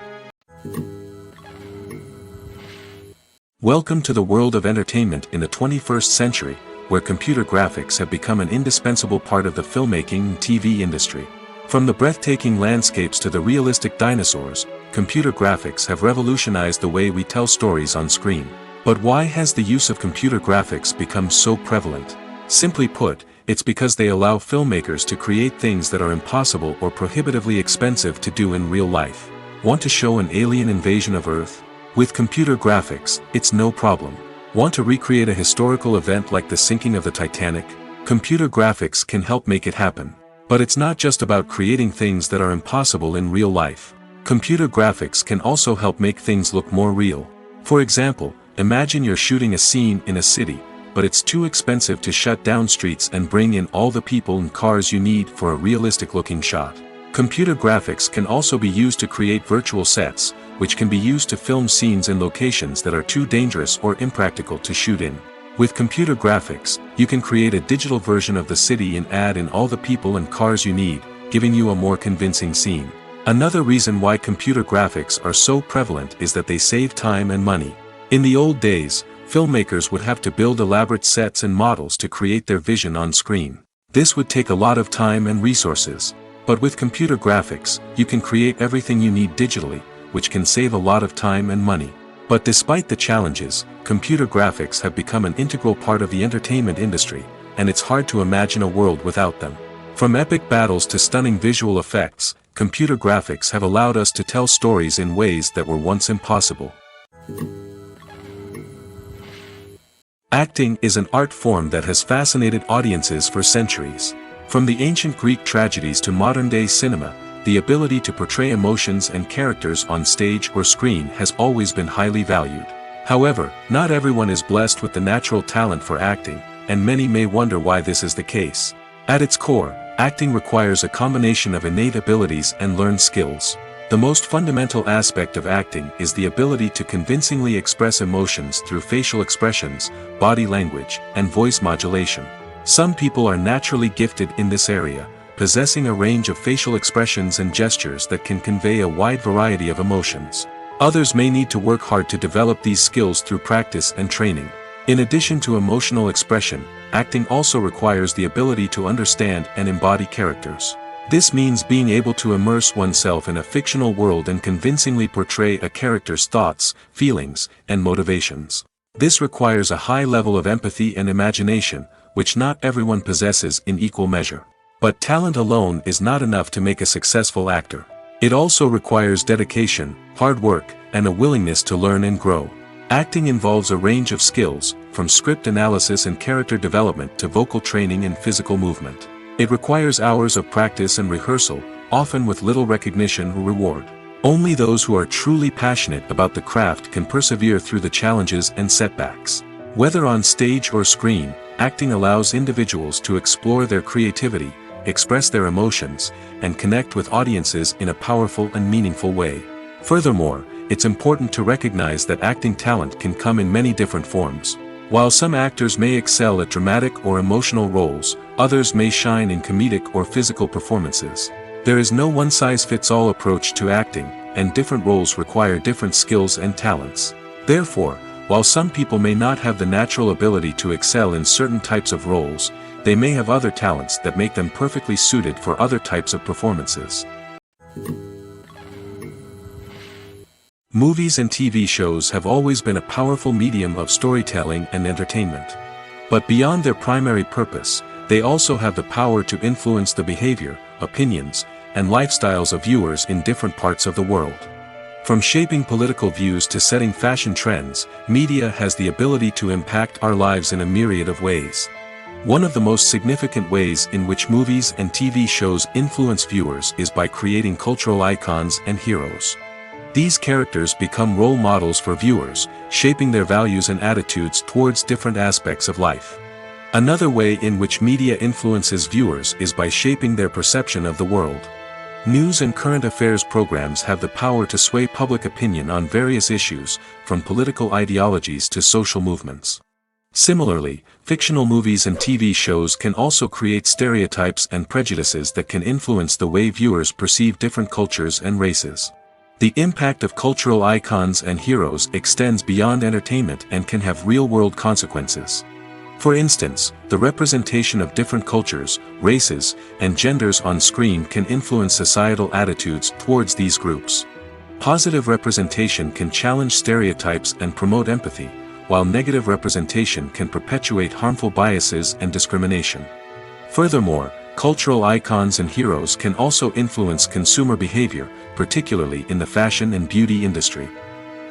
Welcome to the world of entertainment in the 21st century, where computer graphics have become an indispensable part of the filmmaking and TV industry. From the breathtaking landscapes to the realistic dinosaurs, computer graphics have revolutionized the way we tell stories on screen. But why has the use of computer graphics become so prevalent? Simply put, it's because they allow filmmakers to create things that are impossible or prohibitively expensive to do in real life. Want to show an alien invasion of Earth? With computer graphics, it's no problem. Want to recreate a historical event like the sinking of the Titanic? Computer graphics can help make it happen. But it's not just about creating things that are impossible in real life. Computer graphics can also help make things look more real. For example, imagine you're shooting a scene in a city, but it's too expensive to shut down streets and bring in all the people and cars you need for a realistic-looking shot. Computer graphics can also be used to create virtual sets, which can be used to film scenes in locations that are too dangerous or impractical to shoot in. With computer graphics, you can create a digital version of the city and add in all the people and cars you need, giving you a more convincing scene. Another reason why computer graphics are so prevalent is that they save time and money. In the old days, filmmakers would have to build elaborate sets and models to create their vision on screen. This would take a lot of time and resources. But with computer graphics, you can create everything you need digitally, which can save a lot of time and money. But despite the challenges, computer graphics have become an integral part of the entertainment industry, and it's hard to imagine a world without them. From epic battles to stunning visual effects, computer graphics have allowed us to tell stories in ways that were once impossible. Acting is an art form that has fascinated audiences for centuries. From the ancient Greek tragedies to modern-day cinema, the ability to portray emotions and characters on stage or screen has always been highly valued. However, not everyone is blessed with the natural talent for acting, and many may wonder why this is the case. At its core, acting requires a combination of innate abilities and learned skills. The most fundamental aspect of acting is the ability to convincingly express emotions through facial expressions, body language, and voice modulation. Some people are naturally gifted in this area, possessing a range of facial expressions and gestures that can convey a wide variety of emotions. Others may need to work hard to develop these skills through practice and training. In addition to emotional expression, acting also requires the ability to understand and embody characters. This means being able to immerse oneself in a fictional world and convincingly portray a character's thoughts, feelings, and motivations. This requires a high level of empathy and imagination, which not everyone possesses in equal measure. But talent alone is not enough to make a successful actor. It also requires dedication, hard work, and a willingness to learn and grow. Acting involves a range of skills, from script analysis and character development to vocal training and physical movement. It requires hours of practice and rehearsal, often with little recognition or reward. Only those who are truly passionate about the craft can persevere through the challenges and setbacks. Whether on stage or screen, acting allows individuals to explore their creativity, express their emotions, and connect with audiences in a powerful and meaningful way. Furthermore, it's important to recognize that acting talent can come in many different forms. While some actors may excel at dramatic or emotional roles, others may shine in comedic or physical performances. There is no one-size-fits-all approach to acting, and different roles require different skills and talents. Therefore, while some people may not have the natural ability to excel in certain types of roles, they may have other talents that make them perfectly suited for other types of performances. Movies and TV shows have always been a powerful medium of storytelling and entertainment. But beyond their primary purpose, they also have the power to influence the behavior, opinions, and lifestyles of viewers in different parts of the world. From shaping political views to setting fashion trends, media has the ability to impact our lives in a myriad of ways. One of the most significant ways in which movies and TV shows influence viewers is by creating cultural icons and heroes. These characters become role models for viewers, shaping their values and attitudes towards different aspects of life. Another way in which media influences viewers is by shaping their perception of the world. News and current affairs programs have the power to sway public opinion on various issues, from political ideologies to social movements. Similarly, fictional movies and TV shows can also create stereotypes and prejudices that can influence the way viewers perceive different cultures and races. The impact of cultural icons and heroes extends beyond entertainment and can have real-world consequences. For instance, the representation of different cultures, races, and genders on screen can influence societal attitudes towards these groups. Positive representation can challenge stereotypes and promote empathy, while negative representation can perpetuate harmful biases and discrimination. Furthermore, cultural icons and heroes can also influence consumer behavior, particularly in the fashion and beauty industry.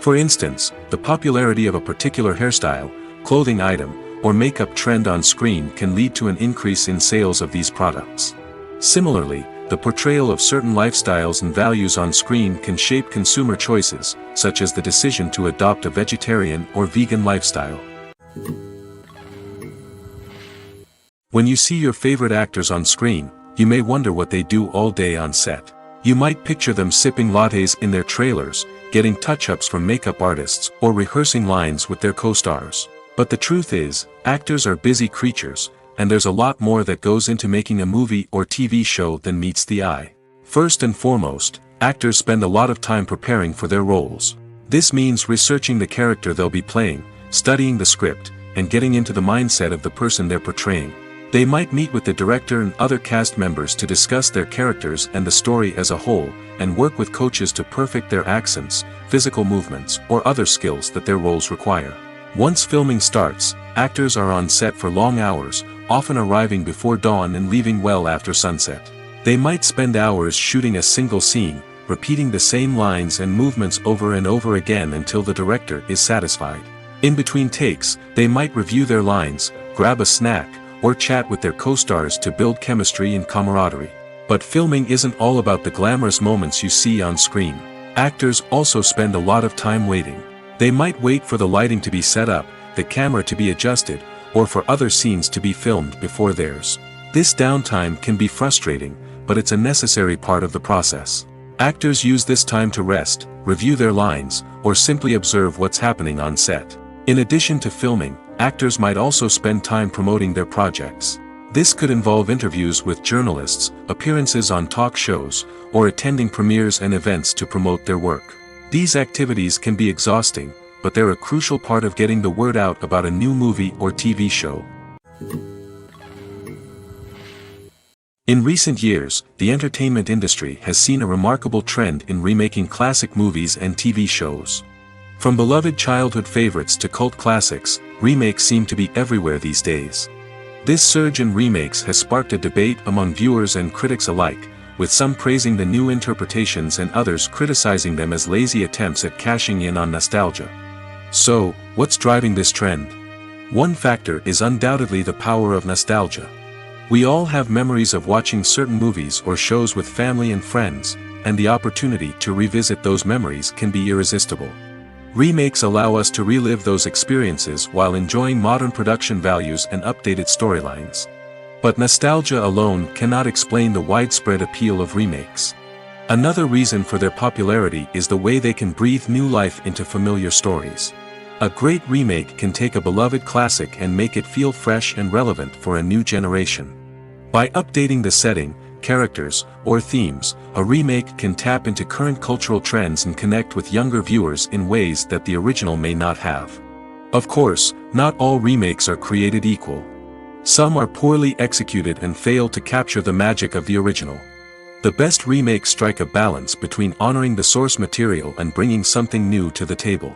For instance, the popularity of a particular hairstyle, clothing item, or makeup trend on screen can lead to an increase in sales of these products. Similarly, the portrayal of certain lifestyles and values on screen can shape consumer choices, such as the decision to adopt a vegetarian or vegan lifestyle. When you see your favorite actors on screen, you may wonder what they do all day on set. You might picture them sipping lattes in their trailers, getting touch-ups from makeup artists, or rehearsing lines with their co-stars. But the truth is, actors are busy creatures, and there's a lot more that goes into making a movie or TV show than meets the eye. First and foremost, actors spend a lot of time preparing for their roles. This means researching the character they'll be playing, studying the script, and getting into the mindset of the person they're portraying. They might meet with the director and other cast members to discuss their characters and the story as a whole, and work with coaches to perfect their accents, physical movements, or other skills that their roles require. Once filming starts, actors are on set for long hours, often arriving before dawn and leaving well after sunset. They might spend hours shooting a single scene, repeating the same lines and movements over and over again until the director is satisfied. In between takes, they might review their lines, grab a snack, or chat with their co-stars to build chemistry and camaraderie. But filming isn't all about the glamorous moments you see on screen. Actors also spend a lot of time waiting. They might wait for the lighting to be set up, the camera to be adjusted, or for other scenes to be filmed before theirs. This downtime can be frustrating, but it's a necessary part of the process. Actors use this time to rest, review their lines, or simply observe what's happening on set. In addition to filming, actors might also spend time promoting their projects. This could involve interviews with journalists, appearances on talk shows, or attending premieres and events to promote their work. These activities can be exhausting, but they're a crucial part of getting the word out about a new movie or TV show. In recent years, the entertainment industry has seen a remarkable trend in remaking classic movies and TV shows. From beloved childhood favorites to cult classics, remakes seem to be everywhere these days. This surge in remakes has sparked a debate among viewers and critics alike, with some praising the new interpretations and others criticizing them as lazy attempts at cashing in on nostalgia. So, what's driving this trend? One factor is undoubtedly the power of nostalgia. We all have memories of watching certain movies or shows with family and friends, and the opportunity to revisit those memories can be irresistible. Remakes allow us to relive those experiences while enjoying modern production values and updated storylines. But nostalgia alone cannot explain the widespread appeal of remakes. Another reason for their popularity is the way they can breathe new life into familiar stories. A great remake can take a beloved classic and make it feel fresh and relevant for a new generation. By updating the setting, characters, or themes, a remake can tap into current cultural trends and connect with younger viewers in ways that the original may not have. Of course, not all remakes are created equal. Some are poorly executed and fail to capture the magic of the original. The best remakes strike a balance between honoring the source material and bringing something new to the table.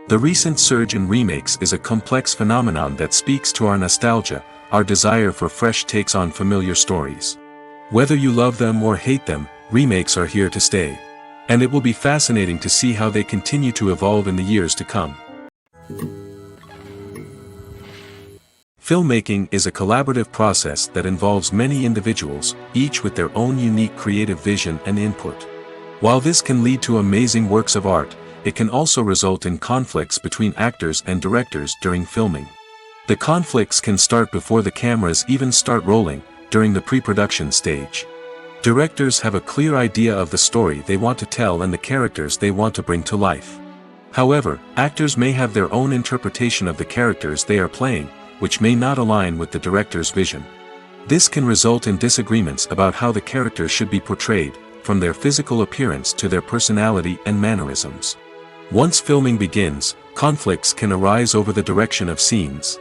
The recent surge in remakes is a complex phenomenon that speaks to our nostalgia, our desire for fresh takes on familiar stories. Whether you love them or hate them, remakes are here to stay. And it will be fascinating to see how they continue to evolve in the years to come. Filmmaking is a collaborative process that involves many individuals, each with their own unique creative vision and input. While this can lead to amazing works of art, it can also result in conflicts between actors and directors during filming. The conflicts can start before the cameras even start rolling, during the pre-production stage. Directors have a clear idea of the story they want to tell and the characters they want to bring to life. However, actors may have their own interpretation of the characters they are playing, which may not align with the director's vision. This can result in disagreements about how the characters should be portrayed, from their physical appearance to their personality and mannerisms. Once filming begins, conflicts can arise over the direction of scenes.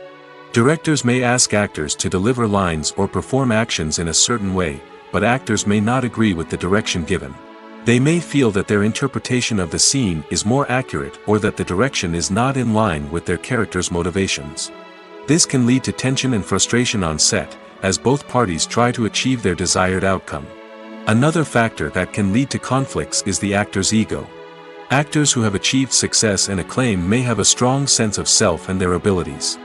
Directors may ask actors to deliver lines or perform actions in a certain way, but actors may not agree with the direction given. They may feel that their interpretation of the scene is more accurate or that the direction is not in line with their character's motivations. This can lead to tension and frustration on set, as both parties try to achieve their desired outcome. Another factor that can lead to conflicts is the actor's ego. Actors who have achieved success and acclaim may have a strong sense of self and their abilities.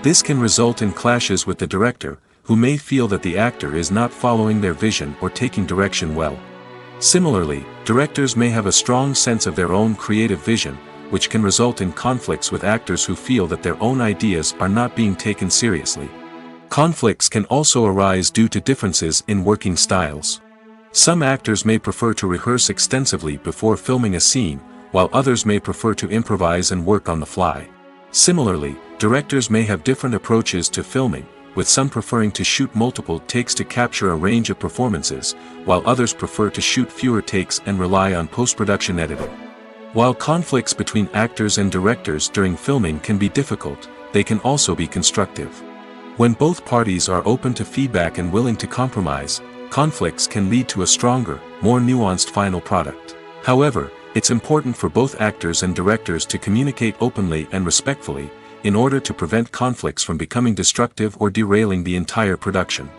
This can result in clashes with the director, who may feel that the actor is not following their vision or taking direction well. Similarly, directors may have a strong sense of their own creative vision, which can result in conflicts with actors who feel that their own ideas are not being taken seriously. Conflicts can also arise due to differences in working styles. Some actors may prefer to rehearse extensively before filming a scene, while others may prefer to improvise and work on the fly. Similarly, directors may have different approaches to filming, with some preferring to shoot multiple takes to capture a range of performances, while others prefer to shoot fewer takes and rely on post-production editing. While conflicts between actors and directors during filming can be difficult, they can also be constructive. When both parties are open to feedback and willing to compromise, conflicts can lead to a stronger, more nuanced final product. However, it's important for both actors and directors to communicate openly and respectfully, in order to prevent conflicts from becoming destructive or derailing the entire production.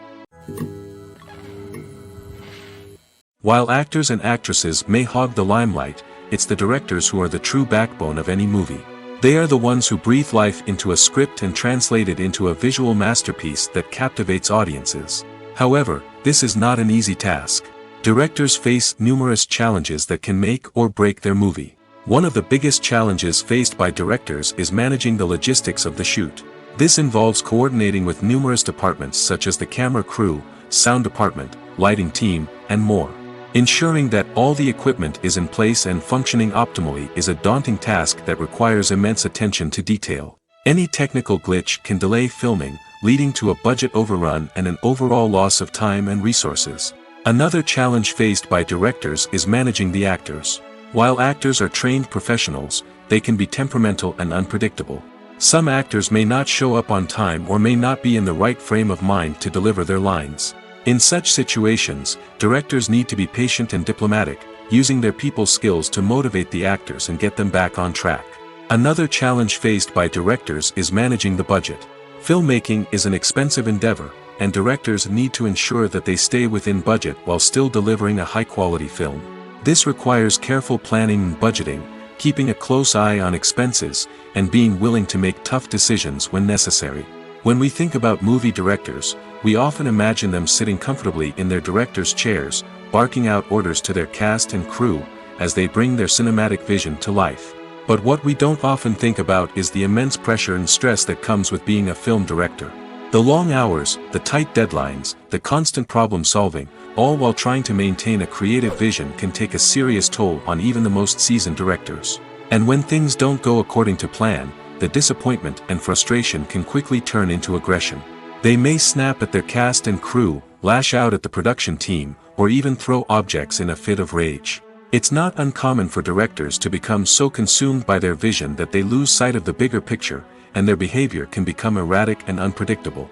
While actors and actresses may hog the limelight, it's the directors who are the true backbone of any movie. They are the ones who breathe life into a script and translate it into a visual masterpiece that captivates audiences. However, this is not an easy task. Directors face numerous challenges that can make or break their movie. One of the biggest challenges faced by directors is managing the logistics of the shoot. This involves coordinating with numerous departments such as the camera crew, sound department, lighting team, and more. Ensuring that all the equipment is in place and functioning optimally is a daunting task that requires immense attention to detail. Any technical glitch can delay filming, leading to a budget overrun and an overall loss of time and resources. Another challenge faced by directors is managing the actors. While actors are trained professionals, they can be temperamental and unpredictable. Some actors may not show up on time or may not be in the right frame of mind to deliver their lines. In such situations, directors need to be patient and diplomatic, using their people skills to motivate the actors and get them back on track. Another challenge faced by directors is managing the budget. Filmmaking is an expensive endeavor, and directors need to ensure that they stay within budget while still delivering a high-quality film. This requires careful planning and budgeting, keeping a close eye on expenses, and being willing to make tough decisions when necessary. When we think about movie directors, we often imagine them sitting comfortably in their director's chairs, barking out orders to their cast and crew, as they bring their cinematic vision to life. But what we don't often think about is the immense pressure and stress that comes with being a film director. The long hours, the tight deadlines, the constant problem solving, all while trying to maintain a creative vision can take a serious toll on even the most seasoned directors. And when things don't go according to plan, the disappointment and frustration can quickly turn into aggression. They may snap at their cast and crew, lash out at the production team, or even throw objects in a fit of rage. It's not uncommon for directors to become so consumed by their vision that they lose sight of the bigger picture, and their behavior can become erratic and unpredictable.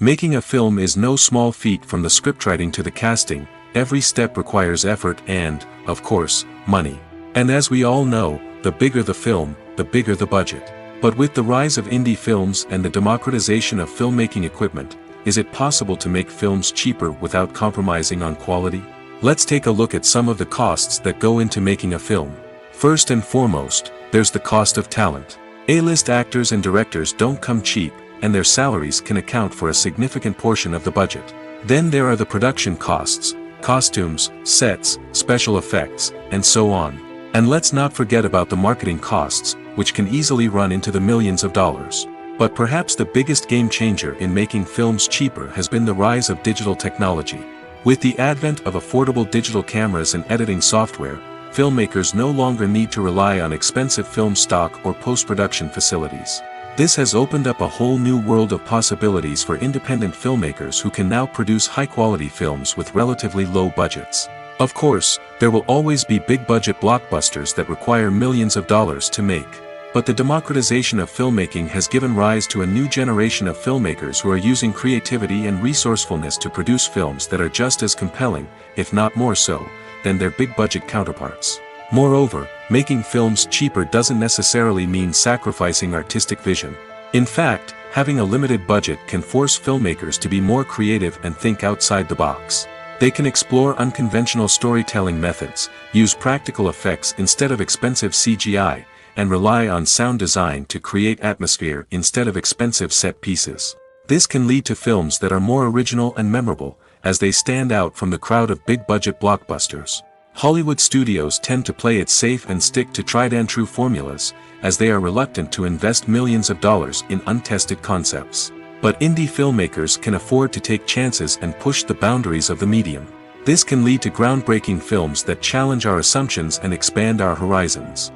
Making a film is no small feat. From the scriptwriting to the casting, every step requires effort and, of course, money. And as we all know, the bigger the film, the bigger the budget. But with the rise of indie films and the democratization of filmmaking equipment, is it possible to make films cheaper without compromising on quality? Let's take a look at some of the costs that go into making a film. First and foremost, there's the cost of talent. A-list actors and directors don't come cheap, and their salaries can account for a significant portion of the budget. Then there are the production costs, costumes, sets, special effects, and so on. And let's not forget about the marketing costs, which can easily run into the millions of dollars. But perhaps the biggest game changer in making films cheaper has been the rise of digital technology. With the advent of affordable digital cameras and editing software, filmmakers no longer need to rely on expensive film stock or post-production facilities. This has opened up a whole new world of possibilities for independent filmmakers who can now produce high-quality films with relatively low budgets. Of course, there will always be big-budget blockbusters that require millions of dollars to make. But the democratization of filmmaking has given rise to a new generation of filmmakers who are using creativity and resourcefulness to produce films that are just as compelling, if not more so, than their big-budget counterparts. Moreover, making films cheaper doesn't necessarily mean sacrificing artistic vision. In fact, having a limited budget can force filmmakers to be more creative and think outside the box. They can explore unconventional storytelling methods, use practical effects instead of expensive CGI, and rely on sound design to create atmosphere instead of expensive set pieces. This can lead to films that are more original and memorable, as they stand out from the crowd of big-budget blockbusters. Hollywood studios tend to play it safe and stick to tried-and-true formulas, as they are reluctant to invest millions of dollars in untested concepts. But indie filmmakers can afford to take chances and push the boundaries of the medium. This can lead to groundbreaking films that challenge our assumptions and expand our horizons.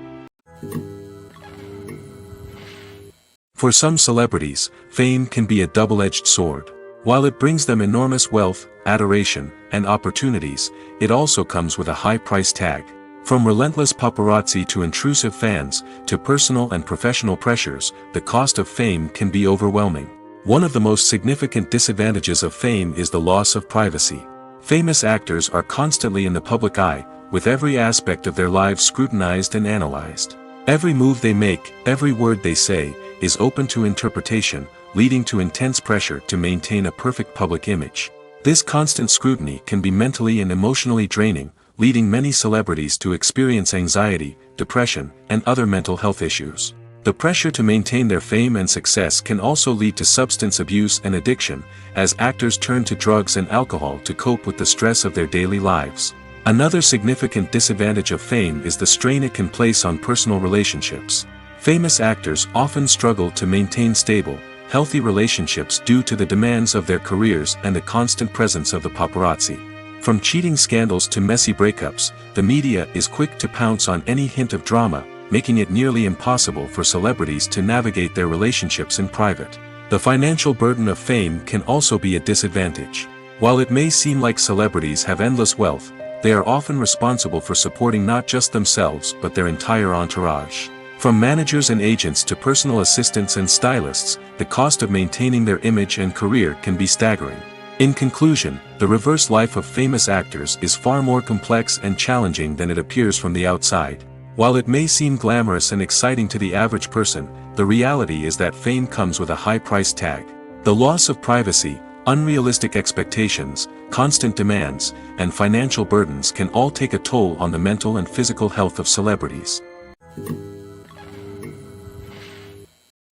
For some celebrities, fame can be a double-edged sword. While it brings them enormous wealth, adoration, and opportunities, it also comes with a high price tag. From relentless paparazzi to intrusive fans, to personal and professional pressures, the cost of fame can be overwhelming. One of the most significant disadvantages of fame is the loss of privacy. Famous actors are constantly in the public eye, with every aspect of their lives scrutinized and analyzed. Every move they make, every word they say, is open to interpretation, leading to intense pressure to maintain a perfect public image. This constant scrutiny can be mentally and emotionally draining, leading many celebrities to experience anxiety, depression, and other mental health issues. The pressure to maintain their fame and success can also lead to substance abuse and addiction, as actors turn to drugs and alcohol to cope with the stress of their daily lives. Another significant disadvantage of fame is the strain it can place on personal relationships. Famous actors often struggle to maintain stable, healthy relationships due to the demands of their careers and the constant presence of the paparazzi. From cheating scandals to messy breakups, the media is quick to pounce on any hint of drama, making it nearly impossible for celebrities to navigate their relationships in private. The financial burden of fame can also be a disadvantage. While it may seem like celebrities have endless wealth, they are often responsible for supporting not just themselves but their entire entourage. From managers and agents to personal assistants and stylists, the cost of maintaining their image and career can be staggering. In conclusion, the reverse life of famous actors is far more complex and challenging than it appears from the outside. While it may seem glamorous and exciting to the average person, the reality is that fame comes with a high price tag. The loss of privacy, unrealistic expectations, constant demands, and financial burdens can all take a toll on the mental and physical health of celebrities.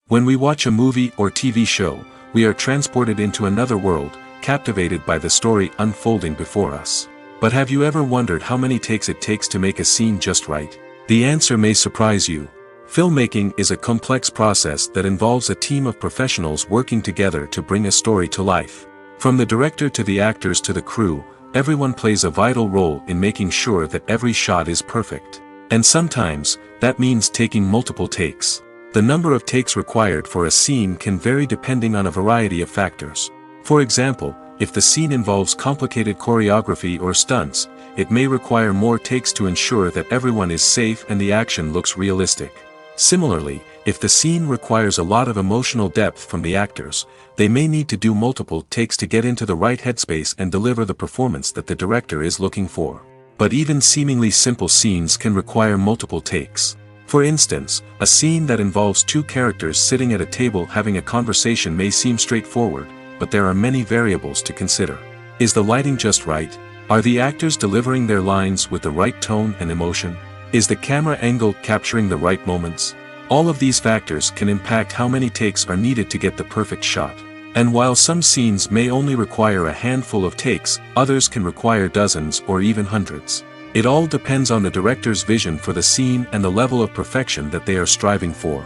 When we watch a movie or TV show, we are transported into another world, captivated by the story unfolding before us. But have you ever wondered how many takes it takes to make a scene just right? The answer may surprise you. Filmmaking is a complex process that involves a team of professionals working together to bring a story to life. From the director to the actors to the crew, everyone plays a vital role in making sure that every shot is perfect. And sometimes, that means taking multiple takes. The number of takes required for a scene can vary depending on a variety of factors. For example, if the scene involves complicated choreography or stunts, it may require more takes to ensure that everyone is safe and the action looks realistic. Similarly, If the scene requires a lot of emotional depth from the actors, they may need to do multiple takes to get into the right headspace and deliver the performance that the director is looking for. But even seemingly simple scenes can require multiple takes. For instance, a scene that involves two characters sitting at a table having a conversation may seem straightforward, but there are many variables to consider. Is the lighting just right? Are the actors delivering their lines with the right tone and emotion? Is the camera angle capturing the right moments? All of these factors can impact how many takes are needed to get the perfect shot. And while some scenes may only require a handful of takes, others can require dozens or even hundreds. It all depends on the director's vision for the scene and the level of perfection that they are striving for.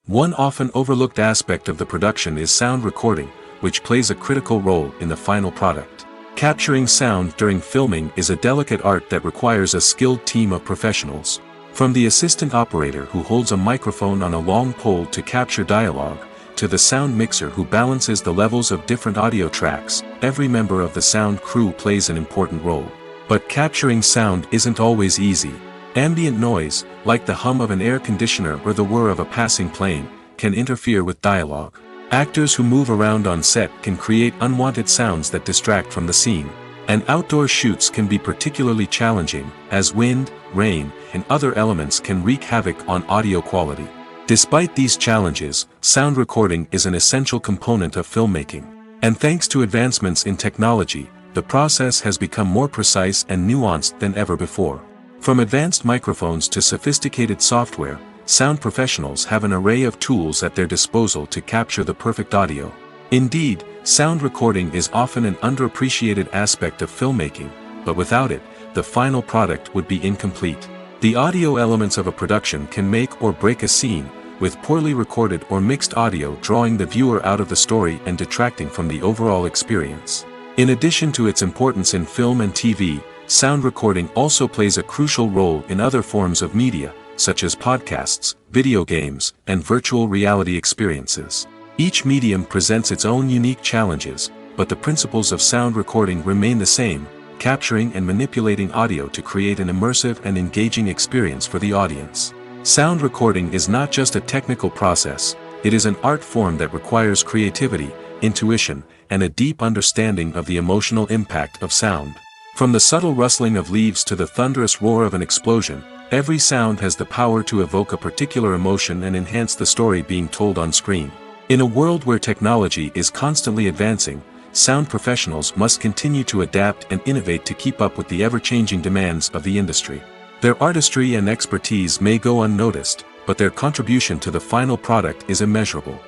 One often overlooked aspect of the production is sound recording, which plays a critical role in the final product. Capturing sound during filming is a delicate art that requires a skilled team of professionals. From the assistant operator who holds a microphone on a long pole to capture dialogue, to the sound mixer who balances the levels of different audio tracks, every member of the sound crew plays an important role. But capturing sound isn't always easy. Ambient noise, like the hum of an air conditioner or the whir of a passing plane, can interfere with dialogue. Actors who move around on set can create unwanted sounds that distract from the scene. And outdoor shoots can be particularly challenging, as wind, rain, and other elements can wreak havoc on audio quality. Despite these challenges, sound recording is an essential component of filmmaking. And thanks to advancements in technology, the process has become more precise and nuanced than ever before. From advanced microphones to sophisticated software, sound professionals have an array of tools at their disposal to capture the perfect audio. Indeed, sound recording is often an underappreciated aspect of filmmaking, but without it, the final product would be incomplete. The audio elements of a production can make or break a scene, with poorly recorded or mixed audio drawing the viewer out of the story and detracting from the overall experience. In addition to its importance in film and TV, sound recording also plays a crucial role in other forms of media, such as podcasts, video games, and virtual reality experiences. Each medium presents its own unique challenges, but the principles of sound recording remain the same: capturing and manipulating audio to create an immersive and engaging experience for the audience. Sound recording is not just a technical process, it is an art form that requires creativity, intuition, and a deep understanding of the emotional impact of sound. From the subtle rustling of leaves to the thunderous roar of an explosion, every sound has the power to evoke a particular emotion and enhance the story being told on screen. In a world where technology is constantly advancing, sound professionals must continue to adapt and innovate to keep up with the ever-changing demands of the industry. Their artistry and expertise may go unnoticed, but their contribution to the final product is immeasurable.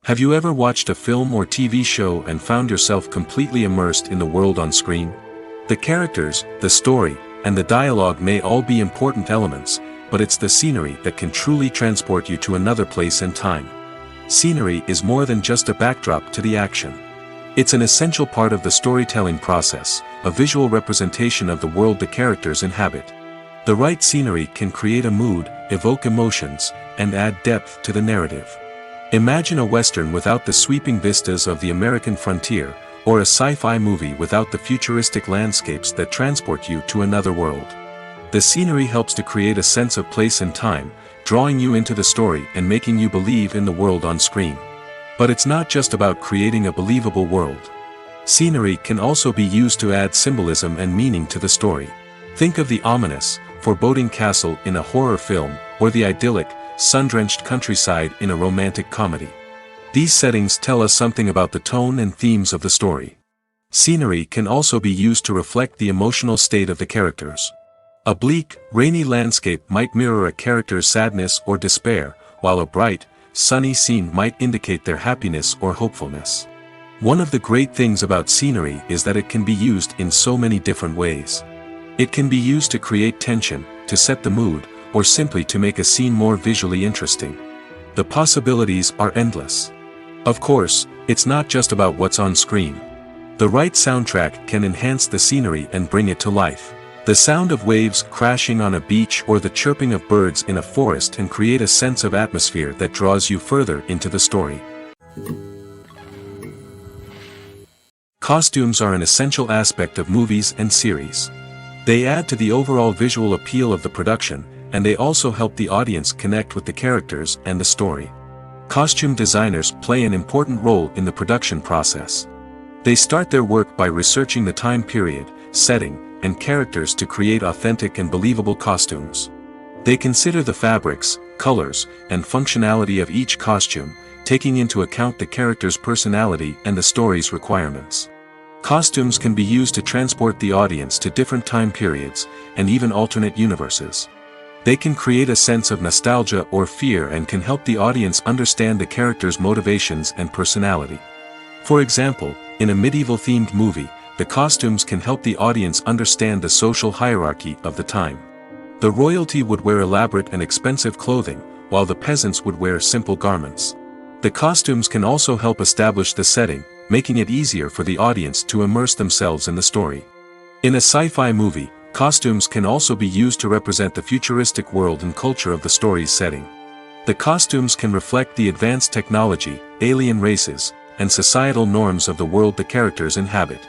Have you ever watched a film or TV show and found yourself completely immersed in the world on screen? The characters, the story, and the dialogue may all be important elements, but it's the scenery that can truly transport you to another place and time. Scenery is more than just a backdrop to the action. It's an essential part of the storytelling process, a visual representation of the world the characters inhabit. The right scenery can create a mood, evoke emotions, and add depth to the narrative. Imagine a Western without the sweeping vistas of the American frontier, or a sci-fi movie without the futuristic landscapes that transport you to another world. The scenery helps to create a sense of place and time, drawing you into the story and making you believe in the world on screen. But it's not just about creating a believable world. Scenery can also be used to add symbolism and meaning to the story. Think of the ominous, foreboding castle in a horror film, or the idyllic, sun-drenched countryside in a romantic comedy. These settings tell us something about the tone and themes of the story. Scenery can also be used to reflect the emotional state of the characters. A bleak, rainy landscape might mirror a character's sadness or despair, while a bright, sunny scene might indicate their happiness or hopefulness. One of the great things about scenery is that it can be used in so many different ways. It can be used to create tension, to set the mood, or simply to make a scene more visually interesting. The possibilities are endless. Of course, it's not just about what's on screen. The right soundtrack can enhance the scenery and bring it to life. The sound of waves crashing on a beach or the chirping of birds in a forest can create a sense of atmosphere that draws you further into the story. Costumes are an essential aspect of movies and series. They add to the overall visual appeal of the production, and they also help the audience connect with the characters and the story. Costume designers play an important role in the production process. They start their work by researching the time period, setting, and characters to create authentic and believable costumes. They consider the fabrics, colors, and functionality of each costume, taking into account the character's personality and the story's requirements. Costumes can be used to transport the audience to different time periods, and even alternate universes. They can create a sense of nostalgia or fear and can help the audience understand the character's motivations and personality. For example, in a medieval-themed movie, the costumes can help the audience understand the social hierarchy of the time. The royalty would wear elaborate and expensive clothing, while the peasants would wear simple garments. The costumes can also help establish the setting, making it easier for the audience to immerse themselves in the story. In a sci-fi movie, costumes can also be used to represent the futuristic world and culture of the story's setting. The costumes can reflect the advanced technology, alien races, and societal norms of the world the characters inhabit.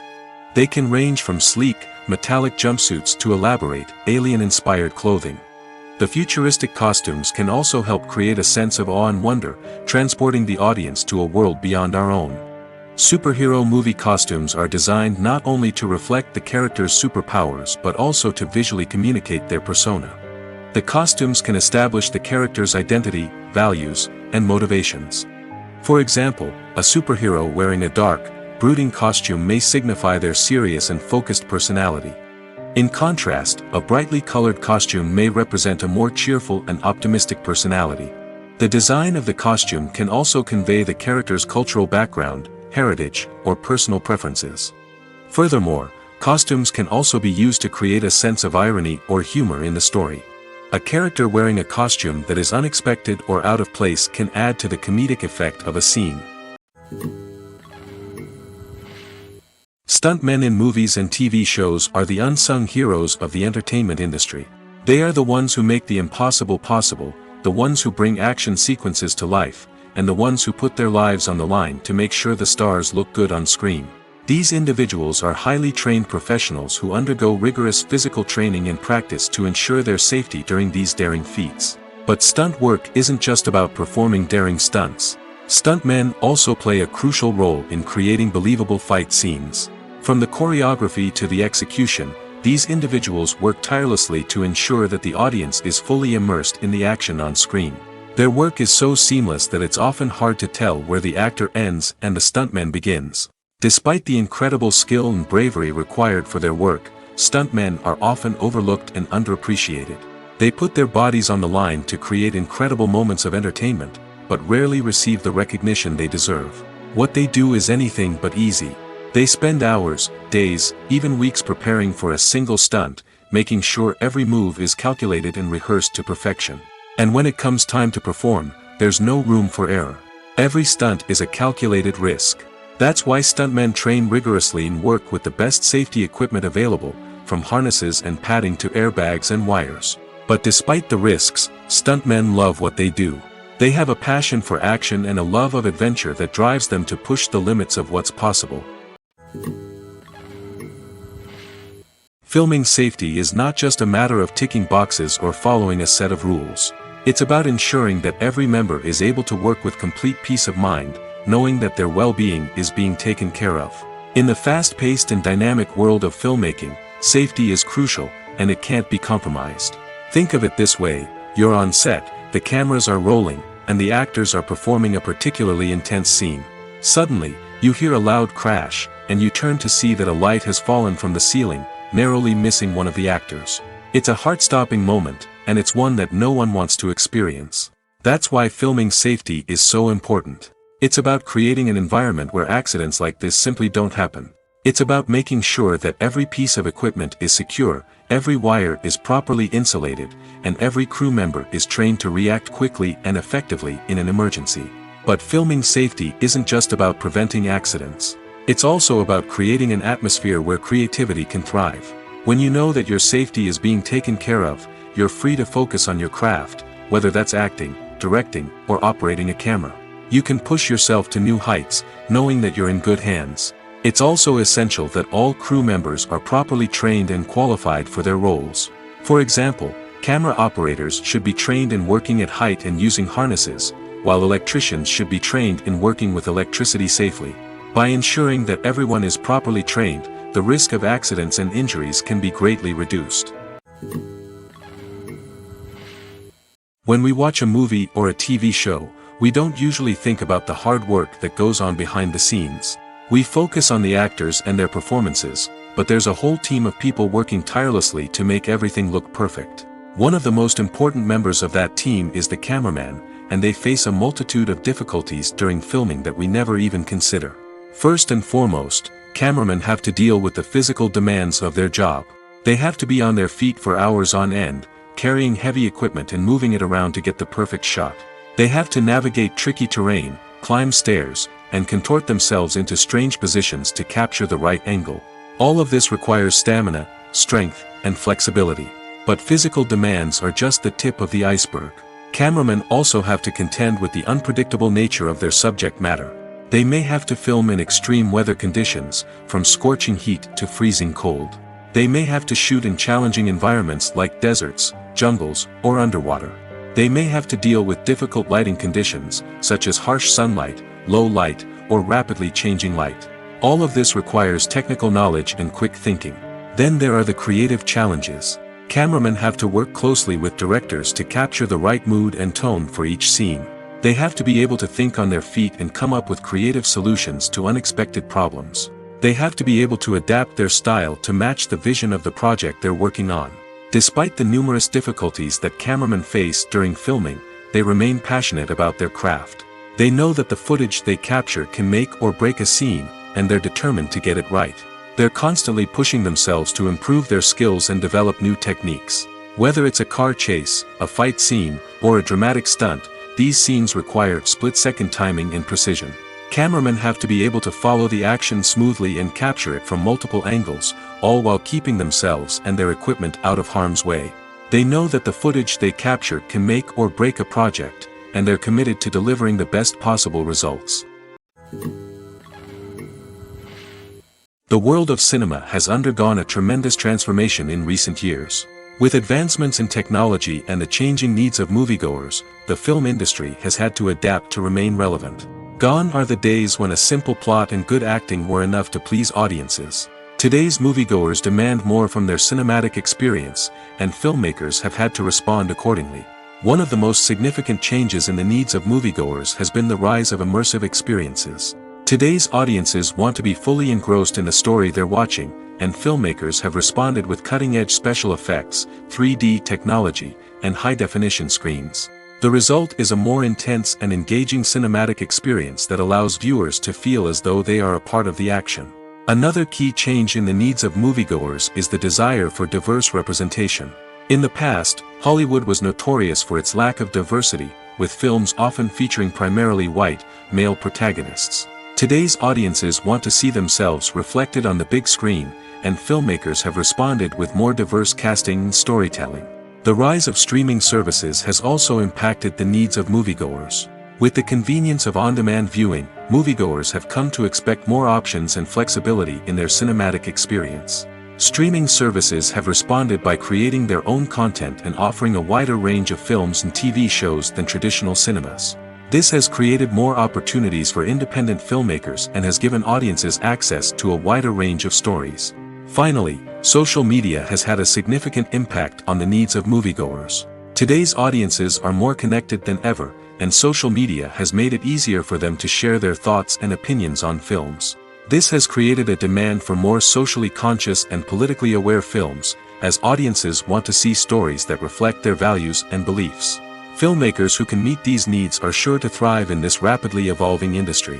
They can range from sleek, metallic jumpsuits to elaborate, alien-inspired clothing. The futuristic costumes can also help create a sense of awe and wonder, transporting the audience to a world beyond our own. Superhero movie costumes are designed not only to reflect the character's superpowers but also to visually communicate their persona. The costumes can establish the character's identity, values, and motivations. For example, a superhero wearing a dark, brooding costume may signify their serious and focused personality. In contrast, a brightly colored costume may represent a more cheerful and optimistic personality. The design of the costume can also convey the character's cultural background, heritage, or personal preferences. Furthermore, costumes can also be used to create a sense of irony or humor in the story. A character wearing a costume that is unexpected or out of place can add to the comedic effect of a scene. Stuntmen in movies and TV shows are the unsung heroes of the entertainment industry. They are the ones who make the impossible possible, the ones who bring action sequences to life, and the ones who put their lives on the line to make sure the stars look good on screen. These individuals are highly trained professionals who undergo rigorous physical training and practice to ensure their safety during these daring feats. But stunt work isn't just about performing daring stunts. Stuntmen also play a crucial role in creating believable fight scenes. From the choreography to the execution, these individuals work tirelessly to ensure that the audience is fully immersed in the action on screen. Their work is so seamless that it's often hard to tell where the actor ends and the stuntman begins. Despite the incredible skill and bravery required for their work, stuntmen are often overlooked and underappreciated. They put their bodies on the line to create incredible moments of entertainment, but rarely receive the recognition they deserve. What they do is anything but easy. They spend hours, days, even weeks preparing for a single stunt, making sure every move is calculated and rehearsed to perfection. And when it comes time to perform, there's no room for error. Every stunt is a calculated risk. That's why stuntmen train rigorously and work with the best safety equipment available, from harnesses and padding to airbags and wires. But despite the risks, stuntmen love what they do. They have a passion for action and a love of adventure that drives them to push the limits of what's possible. Filming safety is not just a matter of ticking boxes or following a set of rules. It's about ensuring that every member is able to work with complete peace of mind, knowing that their well-being is being taken care of. In the fast-paced and dynamic world of filmmaking, safety is crucial, and it can't be compromised. Think of it this way: you're on set, the cameras are rolling, and the actors are performing a particularly intense scene. Suddenly, you hear a loud crash, and you turn to see that a light has fallen from the ceiling, narrowly missing one of the actors. It's a heart-stopping moment, and it's one that no one wants to experience. That's why filming safety is so important. It's about creating an environment where accidents like this simply don't happen. It's about making sure that every piece of equipment is secure, every wire is properly insulated, and every crew member is trained to react quickly and effectively in an emergency. But filming safety isn't just about preventing accidents. It's also about creating an atmosphere where creativity can thrive. When you know that your safety is being taken care of, you're free to focus on your craft, whether that's acting, directing, or operating a camera. You can push yourself to new heights, knowing that you're in good hands. It's also essential that all crew members are properly trained and qualified for their roles. For example, camera operators should be trained in working at height and using harnesses, while electricians should be trained in working with electricity safely. By ensuring that everyone is properly trained, the risk of accidents and injuries can be greatly reduced. When we watch a movie or a TV show, we don't usually think about the hard work that goes on behind the scenes. We focus on the actors and their performances, but there's a whole team of people working tirelessly to make everything look perfect. One of the most important members of that team is the cameraman, and they face a multitude of difficulties during filming that we never even consider. First and foremost, cameramen have to deal with the physical demands of their job. They have to be on their feet for hours on end, carrying heavy equipment and moving it around to get the perfect shot. They have to navigate tricky terrain, climb stairs, and contort themselves into strange positions to capture the right angle. All of this requires stamina, strength, and flexibility. But physical demands are just the tip of the iceberg. Cameramen also have to contend with the unpredictable nature of their subject matter. They may have to film in extreme weather conditions, from scorching heat to freezing cold. They may have to shoot in challenging environments like deserts, jungles, or underwater. They may have to deal with difficult lighting conditions, such as harsh sunlight, low light, or rapidly changing light. All of this requires technical knowledge and quick thinking. Then there are the creative challenges. Cameramen have to work closely with directors to capture the right mood and tone for each scene. They have to be able to think on their feet and come up with creative solutions to unexpected problems. They have to be able to adapt their style to match the vision of the project they're working on. Despite the numerous difficulties that cameramen face during filming, they remain passionate about their craft. They know that the footage they capture can make or break a scene, and they're determined to get it right. They're constantly pushing themselves to improve their skills and develop new techniques. Whether it's a car chase, a fight scene, or a dramatic stunt, these scenes require split-second timing and precision. Cameramen have to be able to follow the action smoothly and capture it from multiple angles, all while keeping themselves and their equipment out of harm's way. They know that the footage they capture can make or break a project, and they're committed to delivering the best possible results. The world of cinema has undergone a tremendous transformation in recent years. With advancements in technology and the changing needs of moviegoers, the film industry has had to adapt to remain relevant. Gone are the days when a simple plot and good acting were enough to please audiences. Today's moviegoers demand more from their cinematic experience, and filmmakers have had to respond accordingly. One of the most significant changes in the needs of moviegoers has been the rise of immersive experiences. Today's audiences want to be fully engrossed in the story they're watching, and filmmakers have responded with cutting-edge special effects, 3D technology, and high-definition screens. The result is a more intense and engaging cinematic experience that allows viewers to feel as though they are a part of the action. Another key change in the needs of moviegoers is the desire for diverse representation. In the past, Hollywood was notorious for its lack of diversity, with films often featuring primarily white, male protagonists. Today's audiences want to see themselves reflected on the big screen, and filmmakers have responded with more diverse casting and storytelling. The rise of streaming services has also impacted the needs of moviegoers. With the convenience of on-demand viewing, moviegoers have come to expect more options and flexibility in their cinematic experience. Streaming services have responded by creating their own content and offering a wider range of films and TV shows than traditional cinemas. This has created more opportunities for independent filmmakers and has given audiences access to a wider range of stories. Finally, social media has had a significant impact on the needs of moviegoers. Today's audiences are more connected than ever, and social media has made it easier for them to share their thoughts and opinions on films. This has created a demand for more socially conscious and politically aware films, as audiences want to see stories that reflect their values and beliefs. Filmmakers who can meet these needs are sure to thrive in this rapidly evolving industry.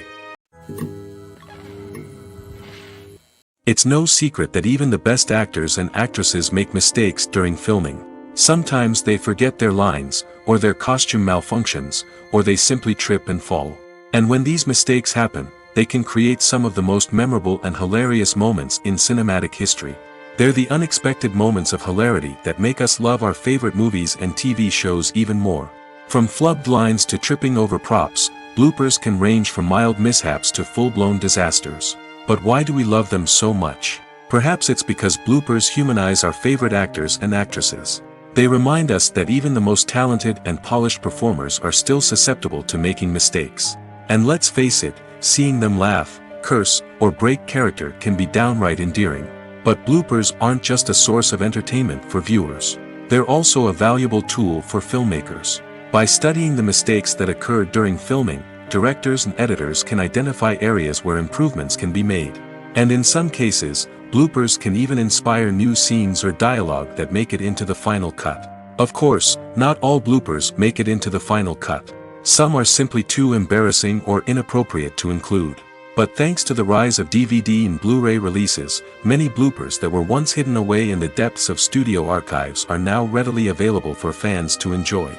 It's no secret that even the best actors and actresses make mistakes during filming. Sometimes they forget their lines, or their costume malfunctions, or they simply trip and fall. And when these mistakes happen, they can create some of the most memorable and hilarious moments in cinematic history. They're the unexpected moments of hilarity that make us love our favorite movies and TV shows even more. From flubbed lines to tripping over props, bloopers can range from mild mishaps to full-blown disasters. But why do we love them so much? Perhaps it's because bloopers humanize our favorite actors and actresses. They remind us that even the most talented and polished performers are still susceptible to making mistakes. And let's face it, seeing them laugh, curse, or break character can be downright endearing. But bloopers aren't just a source of entertainment for viewers. They're also a valuable tool for filmmakers. By studying the mistakes that occurred during filming, directors and editors can identify areas where improvements can be made. And in some cases, bloopers can even inspire new scenes or dialogue that make it into the final cut. Of course, not all bloopers make it into the final cut. Some are simply too embarrassing or inappropriate to include. But thanks to the rise of DVD and Blu-ray releases, many bloopers that were once hidden away in the depths of studio archives are now readily available for fans to enjoy.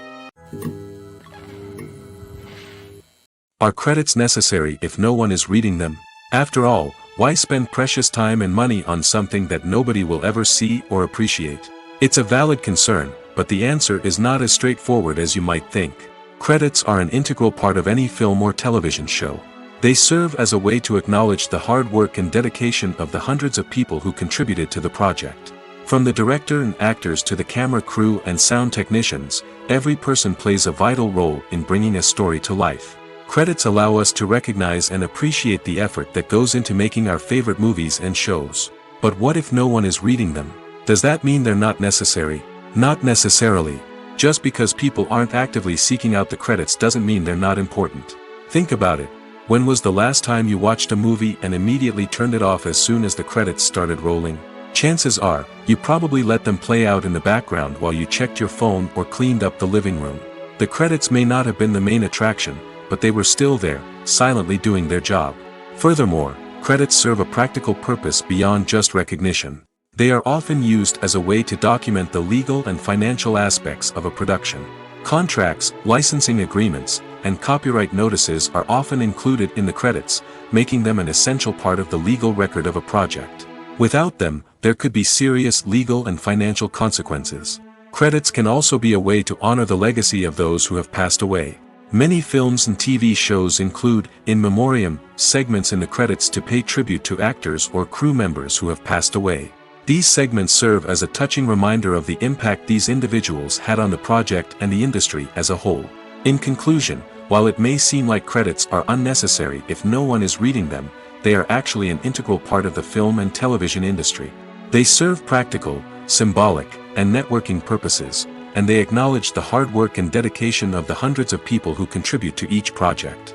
Are credits necessary if no one is reading them? After all, why spend precious time and money on something that nobody will ever see or appreciate? It's a valid concern, but the answer is not as straightforward as you might think. Credits are an integral part of any film or television show. They serve as a way to acknowledge the hard work and dedication of the hundreds of people who contributed to the project. From the director and actors to the camera crew and sound technicians, every person plays a vital role in bringing a story to life. Credits allow us to recognize and appreciate the effort that goes into making our favorite movies and shows. But what if no one is reading them? Does that mean they're not necessary? Not necessarily. Just because people aren't actively seeking out the credits doesn't mean they're not important. Think about it. When was the last time you watched a movie and immediately turned it off as soon as the credits started rolling? Chances are, you probably let them play out in the background while you checked your phone or cleaned up the living room. The credits may not have been the main attraction, but they were still there, silently doing their job. Furthermore, credits serve a practical purpose beyond just recognition. They are often used as a way to document the legal and financial aspects of a production. Contracts, licensing agreements, and copyright notices are often included in the credits, making them an essential part of the legal record of a project. Without them, there could be serious legal and financial consequences. Credits can also be a way to honor the legacy of those who have passed away. Many films and TV shows include, in memoriam, segments in the credits to pay tribute to actors or crew members who have passed away. These segments serve as a touching reminder of the impact these individuals had on the project and the industry as a whole. In conclusion, while it may seem like credits are unnecessary if no one is reading them, they are actually an integral part of the film and television industry. They serve practical, symbolic, and networking purposes, and they acknowledge the hard work and dedication of the hundreds of people who contribute to each project.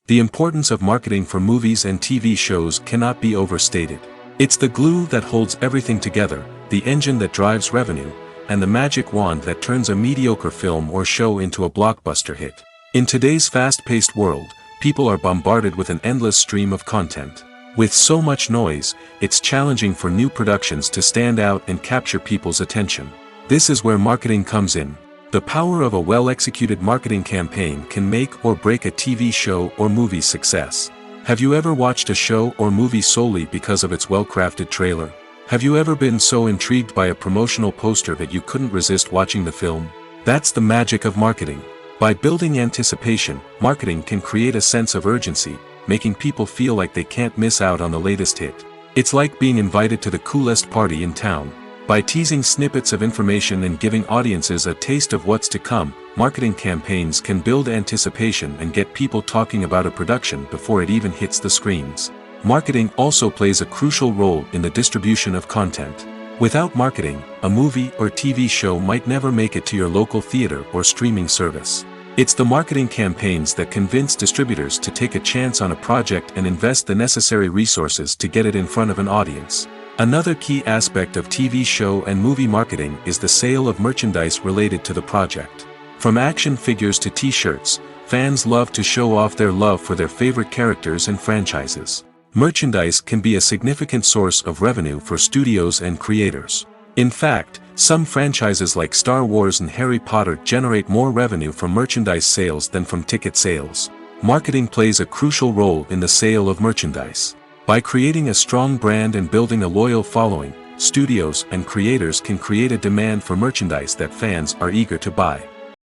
The importance of marketing for movies and TV shows cannot be overstated. It's the glue that holds everything together, the engine that drives revenue, and the magic wand that turns a mediocre film or show into a blockbuster hit. In today's fast-paced world, people are bombarded with an endless stream of content. With so much noise, it's challenging for new productions to stand out and capture people's attention. This is where marketing comes in. The power of a well-executed marketing campaign can make or break a TV show or movie's success. Have you ever watched a show or movie solely because of its well-crafted trailer? Have you ever been so intrigued by a promotional poster that you couldn't resist watching the film? That's the magic of marketing. By building anticipation, marketing can create a sense of urgency, making people feel like they can't miss out on the latest hit. It's like being invited to the coolest party in town. By teasing snippets of information and giving audiences a taste of what's to come, marketing campaigns can build anticipation and get people talking about a production before it even hits the screens. Marketing also plays a crucial role in the distribution of content. Without marketing, a movie or TV show might never make it to your local theater or streaming service. It's the marketing campaigns that convince distributors to take a chance on a project and invest the necessary resources to get it in front of an audience. Another key aspect of TV show and movie marketing is the sale of merchandise related to the project. From action figures to t-shirts, fans love to show off their love for their favorite characters and franchises. Merchandise can be a significant source of revenue for studios and creators. In fact, some franchises like Star Wars and Harry Potter generate more revenue from merchandise sales than from ticket sales. Marketing plays a crucial role in the sale of merchandise. By creating a strong brand and building a loyal following, studios and creators can create a demand for merchandise that fans are eager to buy.